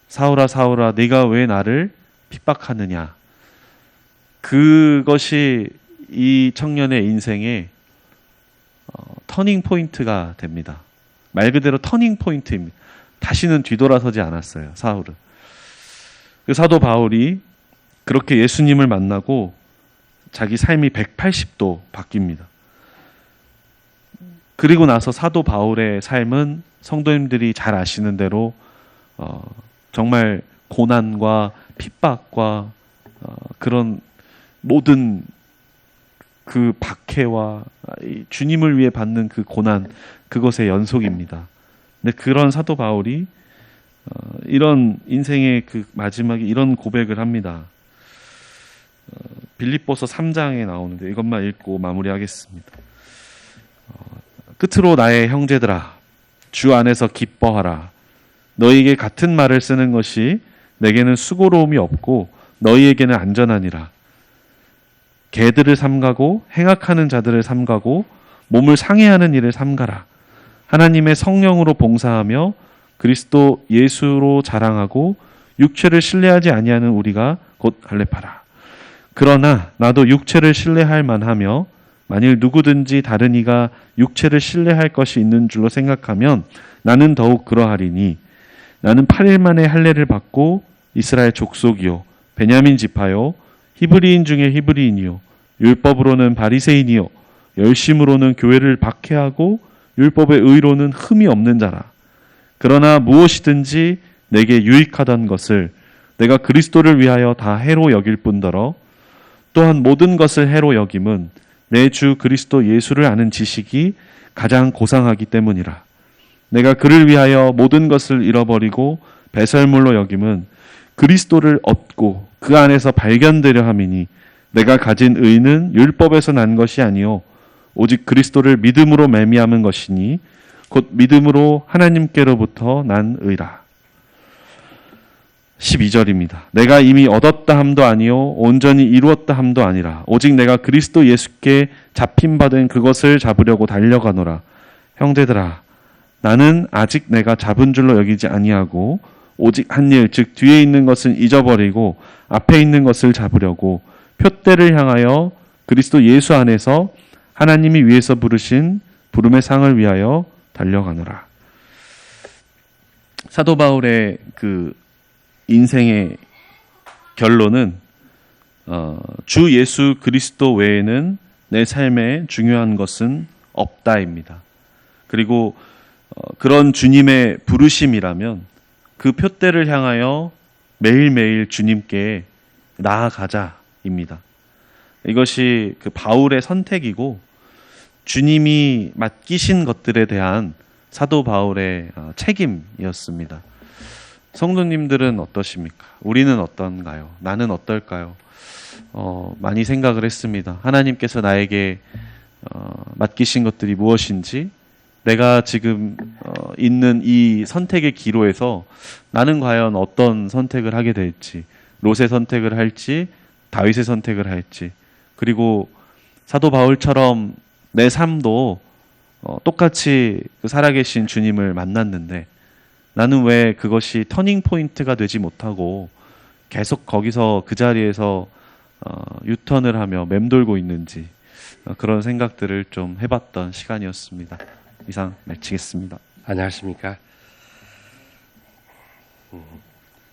사울아 사울아 네가 왜 나를 핍박하느냐. 그것이 이 청년의 인생의 터닝 포인트가 됩니다. 말 그대로 터닝 포인트입니다. 다시는 뒤돌아서지 않았어요. 사울은. 그 사도 바울이 그렇게 예수님을 만나고 자기 삶이 180도 바뀝니다. 그리고 나서 사도 바울의 삶은 성도님들이 잘 아시는 대로 정말 고난과 핍박과 그런 모든 그 박해와 주님을 위해 받는 그 고난, 그것의 연속입니다. 근데 그런 사도 바울이 이런 인생의 그 마지막에 이런 고백을 합니다. 빌립보서 3장에 나오는데 이것만 읽고 마무리하겠습니다. 끝으로 나의 형제들아 주 안에서 기뻐하라. 너희에게 같은 말을 쓰는 것이 내게는 수고로움이 없고 너희에게는 안전하니라. 개들을 삼가고 행악하는 자들을 삼가고 몸을 상해하는 일을 삼가라. 하나님의 성령으로 봉사하며 그리스도 예수로 자랑하고 육체를 신뢰하지 아니하는 우리가 곧 할례파라. 그러나 나도 육체를 신뢰할 만하며 만일 누구든지 다른 이가 육체를 신뢰할 것이 있는 줄로 생각하면 나는 더욱 그러하리니 나는 8일 만에 할례를 받고 이스라엘 족속이요 베냐민 지파요 히브리인 중에 히브리인이요 율법으로는 바리새인이요 열심으로는 교회를 박해하고 율법의 의로는 흠이 없는 자라. 그러나 무엇이든지 내게 유익하던 것을 내가 그리스도를 위하여 다 해로 여길 뿐더러 또한 모든 것을 해로 여김은 내 주 그리스도 예수를 아는 지식이 가장 고상하기 때문이라. 내가 그를 위하여 모든 것을 잃어버리고 배설물로 여김은 그리스도를 얻고 그 안에서 발견되려 함이니 내가 가진 의는 율법에서 난 것이 아니요 오직 그리스도를 믿음으로 말미암은 것이니 곧 믿음으로 하나님께로부터 난 의라. 12절입니다. 내가 이미 얻었다 함도 아니요 온전히 이루었다 함도 아니라 오직 내가 그리스도 예수께 잡힌받은 그것을 잡으려고 달려가노라. 형제들아 나는 아직 내가 잡은 줄로 여기지 아니하고 오직 한 일 즉 뒤에 있는 것은 잊어버리고 앞에 있는 것을 잡으려고 표대를 향하여 그리스도 예수 안에서 하나님이 위에서 부르신 부름의 상을 위하여 달려가노라. 사도 바울의 그 인생의 결론은 주 예수 그리스도 외에는 내 삶에 중요한 것은 없다입니다. 그리고 그런 주님의 부르심이라면 그 표대를 향하여 매일매일 주님께 나아가자입니다. 이것이 그 바울의 선택이고 주님이 맡기신 것들에 대한 사도 바울의 책임이었습니다. 성도님들은 어떠십니까? 우리는 어떤가요? 나는 어떨까요? 많이 생각을 했습니다. 하나님께서 나에게 맡기신 것들이 무엇인지, 내가 지금 있는 이 선택의 기로에서 나는 과연 어떤 선택을 하게 될지, 롯의 선택을 할지, 다윗의 선택을 할지, 그리고 사도 바울처럼 내 삶도 똑같이 그 살아계신 주님을 만났는데 나는 왜 그것이 터닝 포인트가 되지 못하고 계속 거기서 그 자리에서 유턴을 하며 맴돌고 있는지 그런 생각들을 좀 해봤던 시간이었습니다. 이상 마치겠습니다. 안녕하십니까.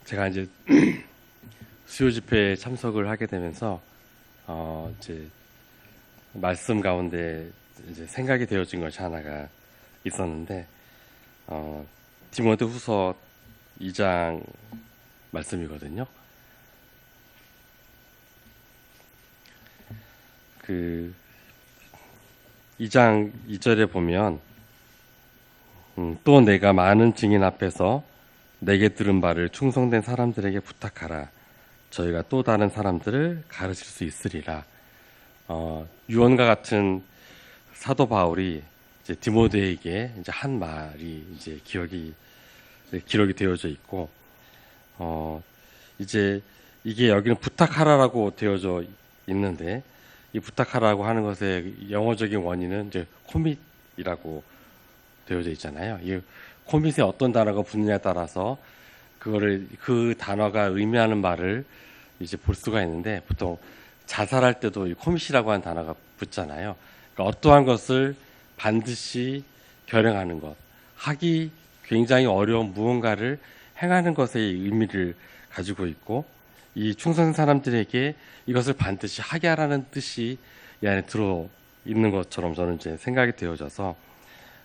제가 이제 수요 집회에 참석을 하게 되면서 이제 말씀 가운데 이제 생각이 되어진 것이 하나가 있었는데 디모데후서 2장 말씀이거든요. 그 2장 2절에 보면 또 내가 많은 증인 앞에서 내게 들은 바를 충성된 사람들에게 부탁하라. 저희가 또 다른 사람들을 가르칠 수 있으리라. 유언과 같은 사도 바울이 이제 디모데에게 이제 한 말이 이제 기록이 되어져 있고, 이제 이게 여기는 부탁하라라고 되어져 있는데, 이 부탁하라고 하는 것의 영어적인 원인은 이제 코밋이라고 되어져 있잖아요. 이 코밋에 어떤 단어가 붙느냐에 따라서 그 단어가 의미하는 말을 이제 볼 수가 있는데, 보통 자살할 때도 이 코밋이라고 하는 단어가 붙잖아요. 그러니까 어떠한 것을 반드시 결행하는 것, 하기 굉장히 어려운 무언가를 행하는 것의 의미를 가지고 있고, 이 충성 사람들에게 이것을 반드시 하게 하라는 뜻이 이 안에 들어 있는 것처럼 저는 이제 생각이 되어져서,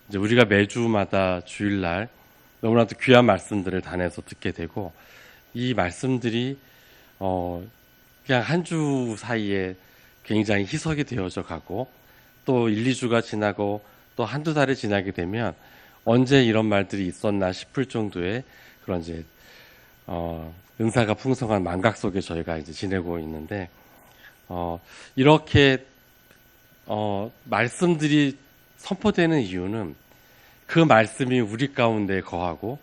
이제 우리가 매주마다 주일날 너무나도 귀한 말씀들을 단에서 듣게 되고, 이 말씀들이 그냥 한 주 사이에 굉장히 희석이 되어져 가고, 또 1, 2주가 지나고 또 한두 달이 지나게 되면 언제 이런 말들이 있었나 싶을 정도의 그런 이제 은사가 풍성한 망각 속에 저희가 이제 지내고 있는데, 이렇게 말씀들이 선포되는 이유는 그 말씀이 우리 가운데 거하고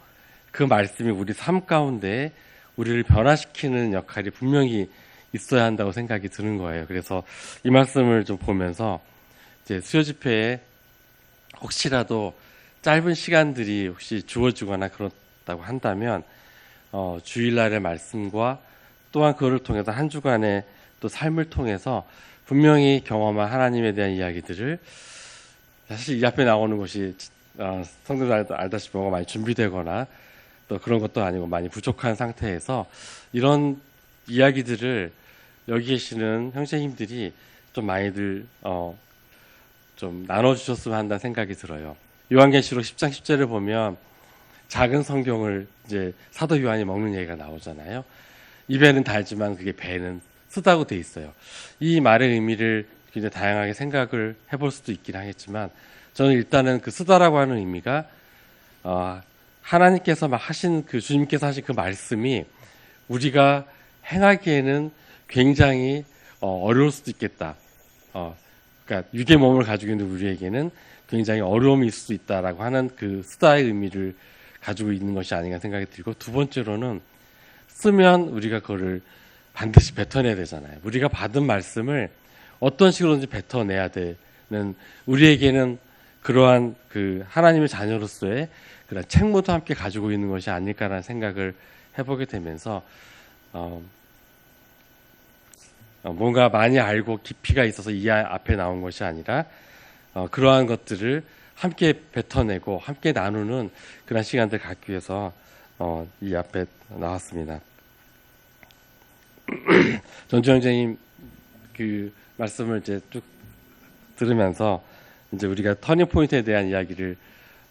그 말씀이 우리 삶 가운데 우리를 변화시키는 역할이 분명히 있어야 한다고 생각이 드는 거예요. 그래서 이 말씀을 좀 보면서 이제 수요 집회에 혹시라도 짧은 시간들이 혹시 주어지거나 그렇다고 한다면 주일날의 말씀과 또한 그를 통해서 한 주간의 또 삶을 통해서 분명히 경험한 하나님에 대한 이야기들을, 사실 이 앞에 나오는 것이 성도들 알다시피 뭐가 많이 준비되거나 또 그런 것도 아니고 많이 부족한 상태에서 이런 이야기들을 여기 계시는 형제님들이 좀 많이들 좀 나눠주셨으면 한다는 생각이 들어요. 요한계시록 10장 10절을 보면 작은 성경을 이제 사도 요한이 먹는 얘기가 나오잖아요. 입에는 달지만 그게 배는 쓰다고 돼 있어요. 이 말의 의미를 굉장히 다양하게 생각을 해볼 수도 있긴 하겠지만, 저는 일단은 그 쓰다라고 하는 의미가 하나님께서 막 하신 그 주님께서 하신 그 말씀이 우리가 행하기에는 굉장히 어려울 수도 있겠다. 그러니까 육의 몸을 가지고 있는 우리에게는 굉장히 어려움이 있을 수 있다라고 하는 그 쓰다의 의미를 가지고 있는 것이 아닌가 생각이 들고, 두 번째로는 쓰면 우리가 그거를 반드시 뱉어내야 되잖아요. 우리가 받은 말씀을 어떤 식으로든지 뱉어내야 되는, 우리에게는 그러한 그 하나님의 자녀로서의 그런 책무도 함께 가지고 있는 것이 아닐까라는 생각을 해보게 되면서 뭔가 많이 알고 깊이가 있어서 이 앞에 나온 것이 아니라 그러한 것들을 함께 뱉어내고 함께 나누는 그런 시간들 갖기 위해서 이 앞에 나왔습니다. 전주 형제님 그 말씀을 이제 쭉 들으면서 이제 우리가 터닝 포인트에 대한 이야기를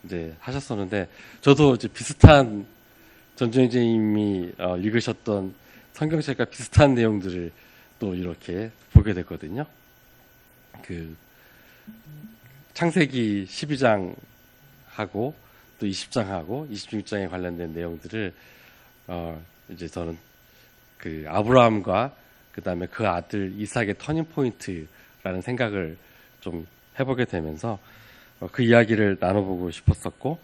이제 하셨었는데 저도 이제 비슷한 전주행님이 읽으셨던 성경책과 비슷한 내용들을 또 이렇게 보게 됐거든요. 그 창세기 12장하고 또 20장하고 26장에 관련된 내용들을 이제 저는 그 아브라함과 그다음에 그 아들 이삭의 터닝 포인트라는 생각을 좀 해보게 되면서 그 이야기를 나눠보고 싶었었고,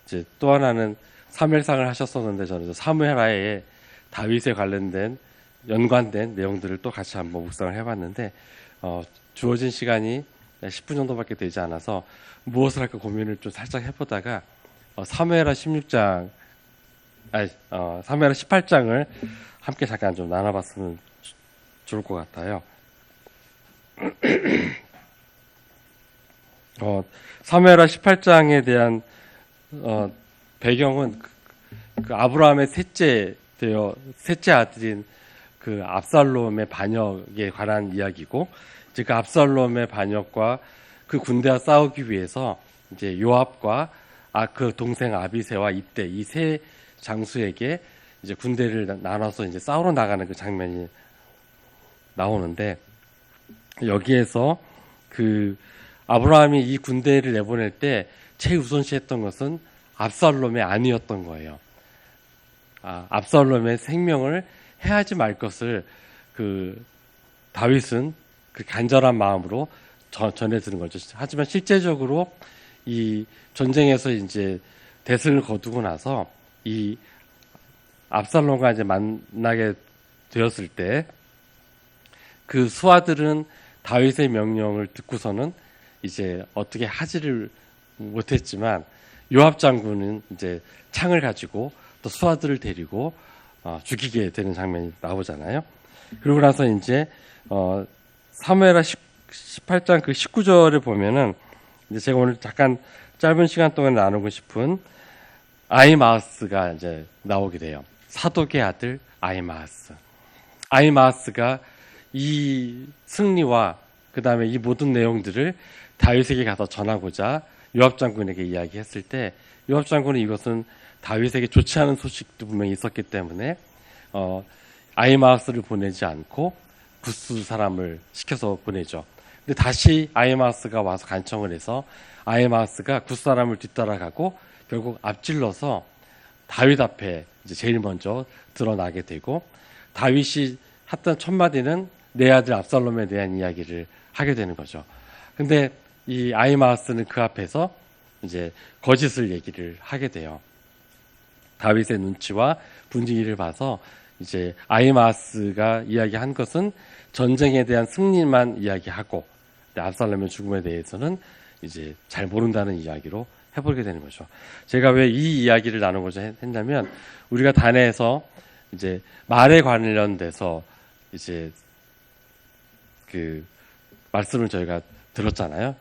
이제 또 하나는 사무엘상을 하셨었는데 저는 사무엘하에 다윗에 관련된 연관된 내용들을 또 같이 한번 묵상을 해봤는데 주어진 시간이 10분 정도밖에 되지 않아서 무엇을 할까 고민을 좀 살짝 해보다가 사무엘하 16장, 사무엘하 18장을 함께 잠깐 좀 나눠봤으면 좋을 것 같아요. 사무엘하 18장에 대한 배경은 그 아브라함의 셋째 아들인 그 압살롬의 반역에 관한 이야기고, 이제 그 압살롬의 반역과 그 군대와 싸우기 위해서 이제 요압과 그 동생 아비새와 이때 이 세 장수에게 이제 군대를 나눠서 이제 싸우러 나가는 그 장면이 나오는데, 여기에서 그 아브라함이 이 군대를 내보낼 때 최우선시했던 것은 압살롬의 아니었던 거예요. 압살롬의 생명을 해하지 말 것을 그 다윗은 그 간절한 마음으로 전해드는 거죠. 하지만 실제적으로 이 전쟁에서 이제 대승을 거두고 나서 이 압살롬과 이제 만나게 되었을 때 그 수하들은 다윗의 명령을 듣고서는 이제 어떻게 하지를 못했지만 요압 장군은 이제 창을 가지고 또 수하들을 데리고 죽이게 되는 장면이 나오잖아요. 그러고 나서 이제 사무엘하 18장 그 19절을 보면은 이제 제가 오늘 잠깐 짧은 시간 동안 나누고 싶은 아히마아스가 이제 나오게 돼요. 사독의 아들 아히마아스. 아히마아스가 이 승리와 그 다음에 이 모든 내용들을 다윗에게 가서 전하고자 요압 장군에게 이야기했을 때 요압 장군은 이것은 다윗에게 좋지 않은 소식도 분명히 있었기 때문에 아히마아스를 보내지 않고 구스 사람을 시켜서 보내죠. 근데 다시 아히마아스가 와서 간청을 해서 아히마아스가 구스 사람을 뒤따라가고 결국 앞질러서 다윗 앞에 이제 제일 먼저 드러나게 되고, 다윗이 했던 첫 마디는 내 아들 압살롬에 대한 이야기를 하게 되는 거죠. 근데 이 아히마아스는 그 앞에서 이제 거짓을 얘기를 하게 돼요. 다윗의 눈치와 분위기를 봐서 이제 아히마아스가 이야기한 것은 전쟁에 대한 승리만 이야기하고 압살롬의 죽음에 대해서는 이제 잘 모른다는 이야기로 해보게 되는 거죠. 제가 왜 이 이야기를 나누고자 했냐면, 우리가 단에서 이제 말에 관련돼서 이제 그 말씀을 저희가 들었잖아요.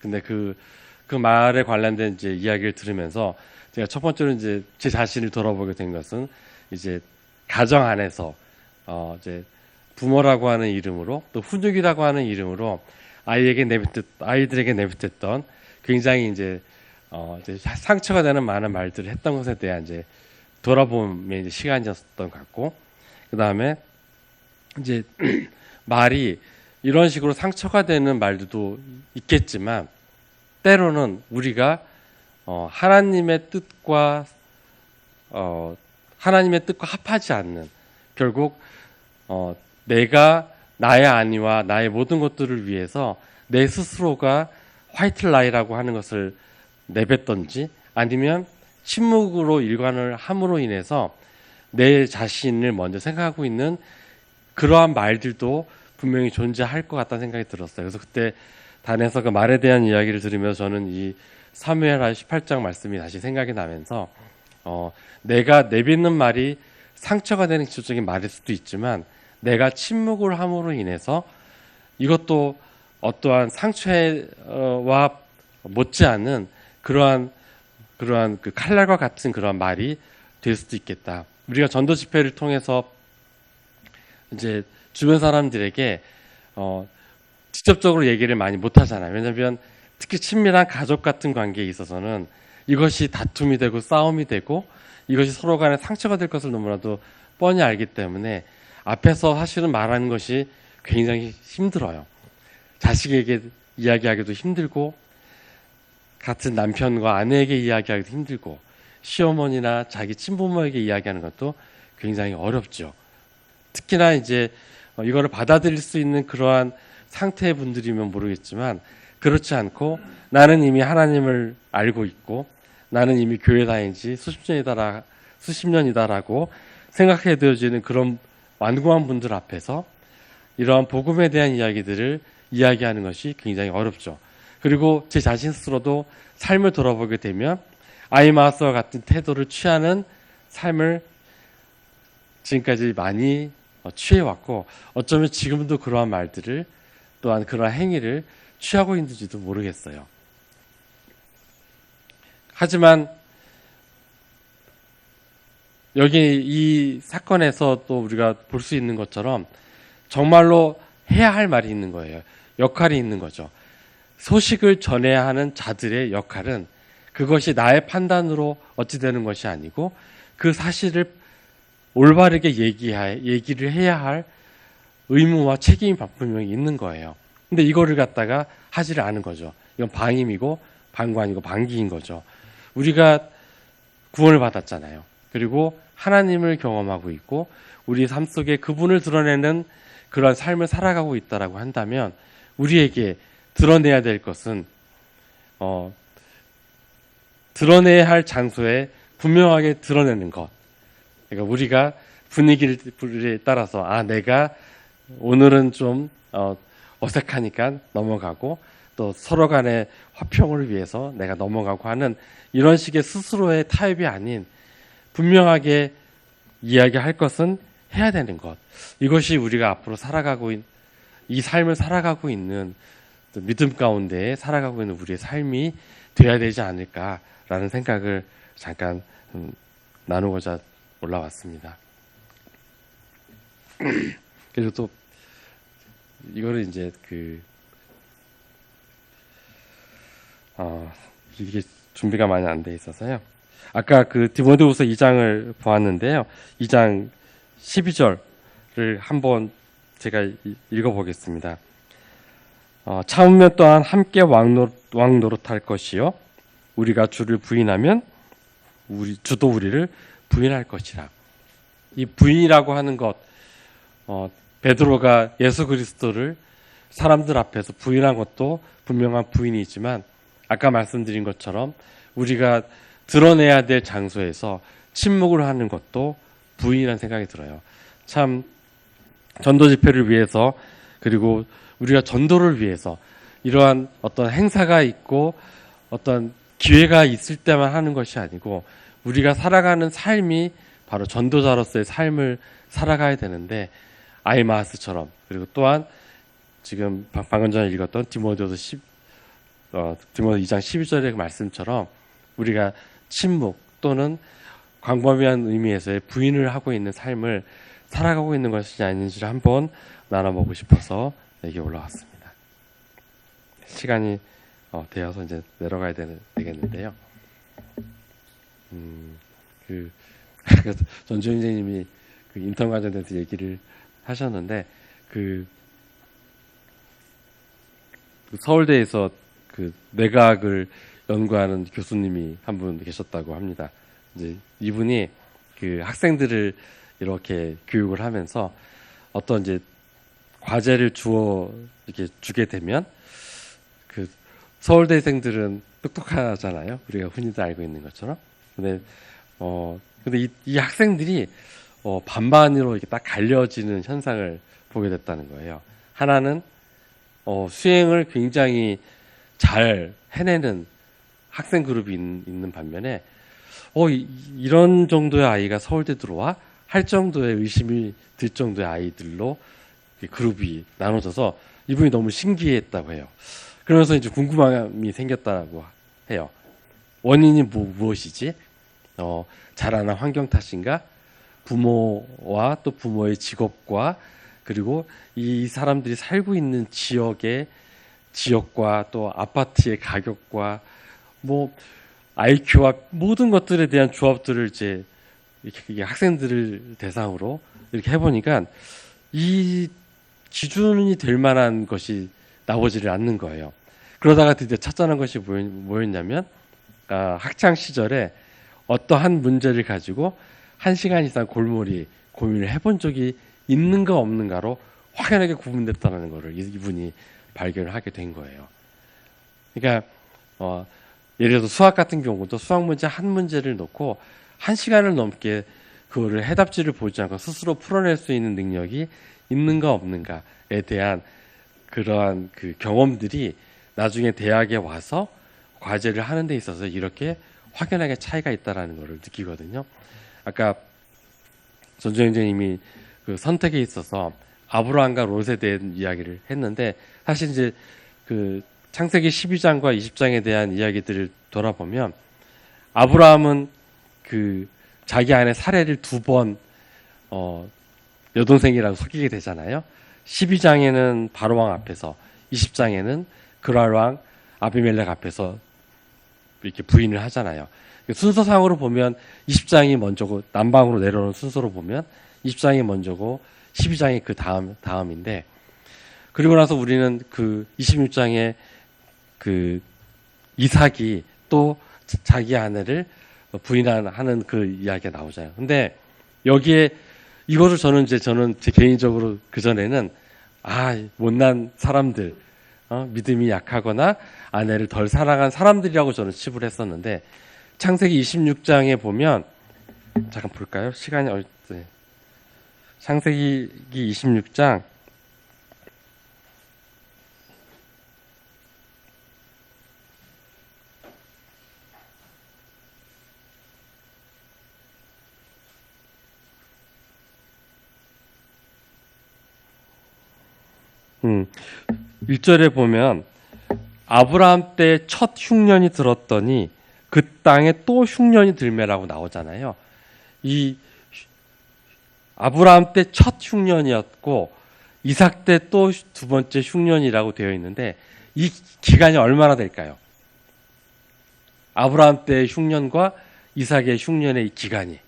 근데 그 말에 관련된 이제 이야기를 들으면서 제가 첫 번째로 이제 제 자신을 돌아보게 된 것은 이제 가정 안에서 이제 부모라고 하는 이름으로 또 훈육이라고 하는 이름으로 아이들에게 내뱉었던 굉장히 이제 상처가 되는 많은 말들을 했던 것에 대한 이제 돌아봄의 이제 시간이었던 것 같고, 그 다음에 이제 말이 이런 식으로 상처가 되는 말들도 있겠지만 때로는 우리가 하나님의 뜻과 합하지 않는, 결국 내가 나의 안위와 나의 모든 것들을 위해서 내 스스로가 화이트 라이라고 하는 것을 내뱉던지, 아니면 침묵으로 일관을 함으로 인해서 내 자신을 먼저 생각하고 있는 그러한 말들도 분명히 존재할 것 같다는 생각이 들었어요. 그래서 그때 단에서 그 말에 대한 이야기를 들으면서 저는 이 사무엘하 18장 말씀이 다시 생각이 나면서 내가 내뱉는 말이 상처가 되는 기초적인 말일 수도 있지만 내가 침묵을 함으로 인해서 이것도 어떠한 상처와 못지않은 그러한 그 칼날과 같은 그러한 말이 될 수도 있겠다. 우리가 전도 집회를 통해서 이제 주변 사람들에게 직접적으로 얘기를 많이 못 하잖아요. 왜냐하면 특히 친밀한 가족 같은 관계에 있어서는 이것이 다툼이 되고 싸움이 되고 이것이 서로 간에 상처가 될 것을 너무나도 뻔히 알기 때문에 앞에서 사실은 말하는 것이 굉장히 힘들어요. 자식에게 이야기하기도 힘들고 같은 남편과 아내에게 이야기하기도 힘들고 시어머니나 자기 친부모에게 이야기하는 것도 굉장히 어렵죠. 특히나 이제 이거를 받아들일 수 있는 그러한 상태의 분들이면 모르겠지만 그렇지 않고 나는 이미 하나님을 알고 있고 나는 이미 교회 다닌 지 수십 년이다라고 생각해 되어지는 그런 완고한 분들 앞에서 이러한 복음에 대한 이야기들을 이야기하는 것이 굉장히 어렵죠. 그리고 제 자신 스스로도 삶을 돌아보게 되면 아이마스와 같은 태도를 취하는 삶을 지금까지 많이 취해왔고 어쩌면 지금도 그러한 말들을 또한 그러한 행위를 취하고 있는지도 모르겠어요. 하지만 여기 이 사건에서 또 우리가 볼 수 있는 것처럼 정말로 해야 할 말이 있는 거예요. 역할이 있는 거죠. 소식을 전해야 하는 자들의 역할은 그것이 나의 판단으로 어찌 되는 것이 아니고 그 사실을 올바르게 얘기를 해야 할 의무와 책임이 분명히 있는 거예요. 근데 이거를 갖다가 하지를 않은 거죠. 이건 방임이고 방관이고 방기인 거죠. 우리가 구원을 받았잖아요. 그리고 하나님을 경험하고 있고 우리 삶 속에 그분을 드러내는 그런 삶을 살아가고 있다라고 한다면 우리에게 드러내야 될 것은 드러내야 할 장소에 분명하게 드러내는 것. 그러니까 우리가 분위기를 따라서 내가 오늘은 좀 어색하니까 넘어가고 또 서로 간의 화평을 위해서 내가 넘어가고 하는 이런 식의 스스로의 타협이 아닌 분명하게 이야기할 것은 해야 되는 것. 이것이 우리가 앞으로 이 삶을 살아가고 있는 믿음 가운데 살아가고 있는 우리의 삶이 되어야 되지 않을까라는 생각을 잠깐 나누고자 올라왔습니다. 그리고 또 이거를 이제 이게 준비가 많이 안 돼 있어서요. 아까 디모데후서 2장을 보았는데요. 2장 12절을 한번 제가 읽어보겠습니다. 참으면 또한 함께 왕노릇할 것이요 우리가 주를 부인하면 주도 우리를 부인할 것이라. 이 부인이라고 하는 것, 베드로가 예수 그리스도를 사람들 앞에서 부인한 것도 분명한 부인이지만 아까 말씀드린 것처럼 우리가 드러내야 될 장소에서 침묵을 하는 것도 부인이라는 생각이 들어요. 참 전도 집회를 위해서 그리고 우리가 전도를 위해서 이러한 어떤 행사가 있고 어떤 기회가 있을 때만 하는 것이 아니고 우리가 살아가는 삶이 바로 전도자로서의 삶을 살아가야 되는데 아이마스처럼 그리고 또한 지금 방금 전에 읽었던 디모데후서 2장 12절의 말씀처럼 우리가 침묵 또는 광범위한 의미에서의 부인을 하고 있는 삶을 살아가고 있는 것이 아닌지를 한번 나눠보고 싶어서 여기 올라왔습니다. 시간이 되어서 이제 내려가야 되겠는데요. 전주현 선생님이 인턴 과정에 대해서 얘기를 하셨는데 서울대에서 내과학을 연구하는 교수님이 한 분 계셨다고 합니다. 이제 이분이 학생들을 이렇게 교육을 하면서 어떤 이제 과제를 이렇게 주게 되면 서울대생들은 똑똑하잖아요. 우리가 흔히들 알고 있는 것처럼. 근데 이 학생들이 반반으로 이렇게 딱 갈려지는 현상을 보게 됐다는 거예요. 하나는 수행을 굉장히 잘 해내는 학생 그룹이 있는 반면에 이런 정도의 아이가 서울대 들어와 할 정도의 의심이 들 정도의 아이들로 그룹이 나눠져서 이분이 너무 신기했다고 해요. 그러면서 이제 궁금함이 생겼다고 해요. 원인이 무엇이지? 자라난 환경 탓인가? 부모와 또 부모의 직업과 그리고 이 사람들이 살고 있는 지역과 또 아파트의 가격과 뭐 IQ와 모든 것들에 대한 조합들을 이제 이렇게 학생들을 대상으로 이렇게 해보니까 이 기준이 될 만한 것이 나오지를 않는 거예요. 그러다가 드디어 찾아낸 것이 뭐였냐면 학창 시절에 어떠한 문제를 가지고 1시간 이상 골몰이 고민을 해본 적이 있는가 없는가로 확연하게 구분됐다는 것을 이분이 발견을 하게 된 거예요. 그러니까 예를 들어서 수학 같은 경우도 수학 문제 한 문제를 놓고 1시간을 넘게 그거를 해답지를 보지 않고 스스로 풀어낼 수 있는 능력이 있는가 없는가에 대한 그러한 그 경험들이 나중에 대학에 와서 과제를 하는 데 있어서 이렇게 확연하게 차이가 있다라는 것을 느끼거든요. 아까 전조행제님이 그 선택에 있어서 아브라함과 롯에 대한 이야기를 했는데 사실 이제 그 창세기 12장과 20장에 대한 이야기들을 돌아보면 아브라함은 그 자기 아내 사례를 2번 여동생이라고 속이게 되잖아요. 12장에는 바로왕 앞에서 20장에는 그랄왕 아비멜렉 앞에서 이렇게 부인을 하잖아요. 순서상으로 보면 20장이 먼저고 남방으로 내려오는 순서로 보면 20장이 먼저고 12장이 그 다음인데 그리고 나서 우리는 그 26장에 그 이삭이 또 자기 아내를 부인하는 그 이야기가 나오잖아요. 근데 여기에 이거를 저는 제 개인적으로 그전에는 못난 사람들, 믿음이 약하거나 아내를 덜 사랑한 사람들이라고 저는 칩을 했었는데 창세기 26장에 보면 잠깐 볼까요? 시간이 네. 창세기 26장 음, 1절에 보면 아브라함 때 첫 흉년이 들었더니 그 땅에 또 흉년이 들매라고 나오잖아요. 이 아브라함 때 첫 흉년이었고 이삭 때 또 2번째 흉년이라고 되어 있는데 이 기간이 얼마나 될까요? 아브라함 때의 흉년과 이삭의 흉년의 이 기간이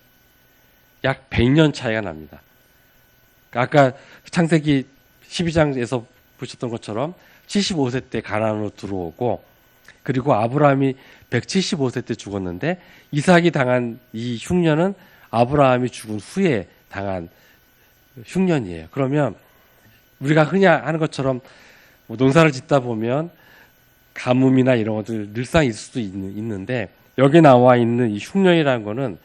약 100년 차이가 납니다. 아까 창세기 12장에서 보셨던 것처럼 75세 때 가나안으로 들어오고 그리고 아브라함이 175세 때 죽었는데 이삭이 당한 이 흉년은 아브라함이 죽은 후에 당한 흉년이에요. 그러면 우리가 흔히 하는 것처럼 농사를 짓다 보면 가뭄이나 이런 것들 늘상 있을 수도 있는데 여기 나와 있는 이 흉년이라는 거는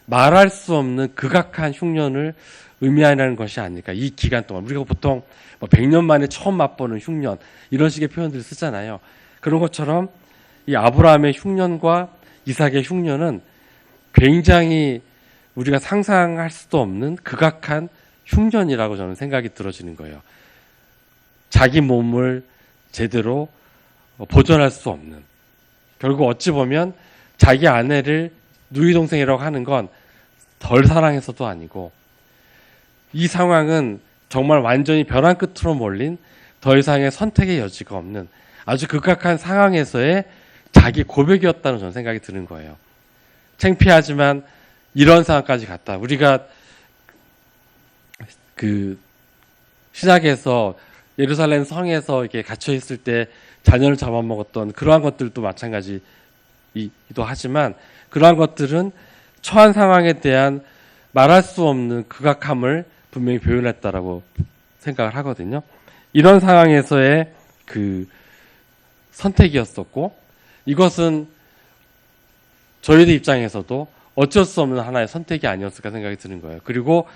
말할 수 없는 극악한 흉년을 의미하는 것이 아닐까. 이 기간 동안 우리가 보통 100년 만에 처음 맛보는 흉년 이런 식의 표현들을 쓰잖아요. 그런 것처럼 이 아브라함의 흉년과 이삭의 흉년은 굉장히 우리가 상상할 수도 없는 극악한 흉년이라고 저는 생각이 들어지는 거예요. 자기 몸을 제대로 보존할 수 없는, 결국 어찌 보면 자기 아내를 누이동생이라고 하는 건 덜 사랑해서도 아니고 이 상황은 정말 완전히 벼랑 끝으로 몰린 더 이상의 선택의 여지가 없는 아주 극악한 상황에서의 자기 고백이었다는 저는 생각이 드는 거예요. 창피하지만 이런 상황까지 갔다. 우리가 그 신약에서 예루살렘 성에서 이렇게 갇혀 있을 때 자녀를 잡아먹었던 그러한 것들도 마찬가지이기도 하지만 그러한 것들은 처한 상황에 대한 말할 수 없는 극악함을 분명히 표현했다라고 생각을 하거든요. 이런 상황에서의 그 선택이었었고 이것은 저희들 입장에서도 어쩔 수 없는 하나의 선택이 아니었을까 생각이 드는 거예요. 그리고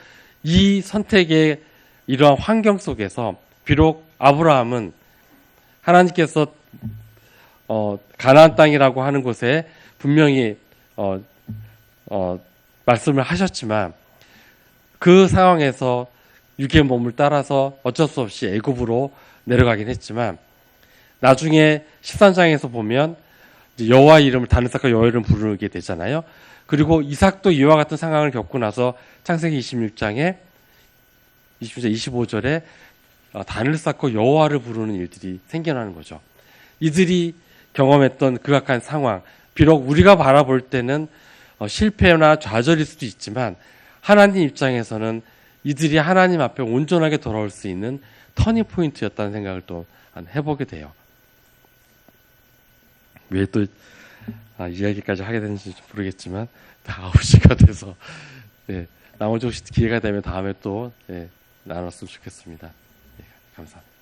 이 선택의 이러한 환경 속에서 비록 아브라함은 하나님께서 가나안 땅이라고 하는 곳에 분명히 말씀을 하셨지만 그 상황에서 육의 몸을 따라서 어쩔 수 없이 애굽으로 내려가긴 했지만 나중에 13장에서 보면 여호와 이름을 다른 사람 여호와 이름을 부르게 되잖아요. 그리고 이삭도 이와 같은 상황을 겪고 나서 창세기 26장에 20절, 25절에 단을 쌓고 여호와를 부르는 일들이 생겨나는 거죠. 이들이 경험했던 극악한 상황, 비록 우리가 바라볼 때는 실패나 좌절일 수도 있지만 하나님 입장에서는 이들이 하나님 앞에 온전하게 돌아올 수 있는 터닝 포인트였다는 생각을 또 해보게 돼요. 왜 또 이야기까지 하게 되는지 모르겠지만 다 9시가 돼서 나머지 혹시 기회가 되면 다음에 또 나눴으면 좋겠습니다. 감사합니다.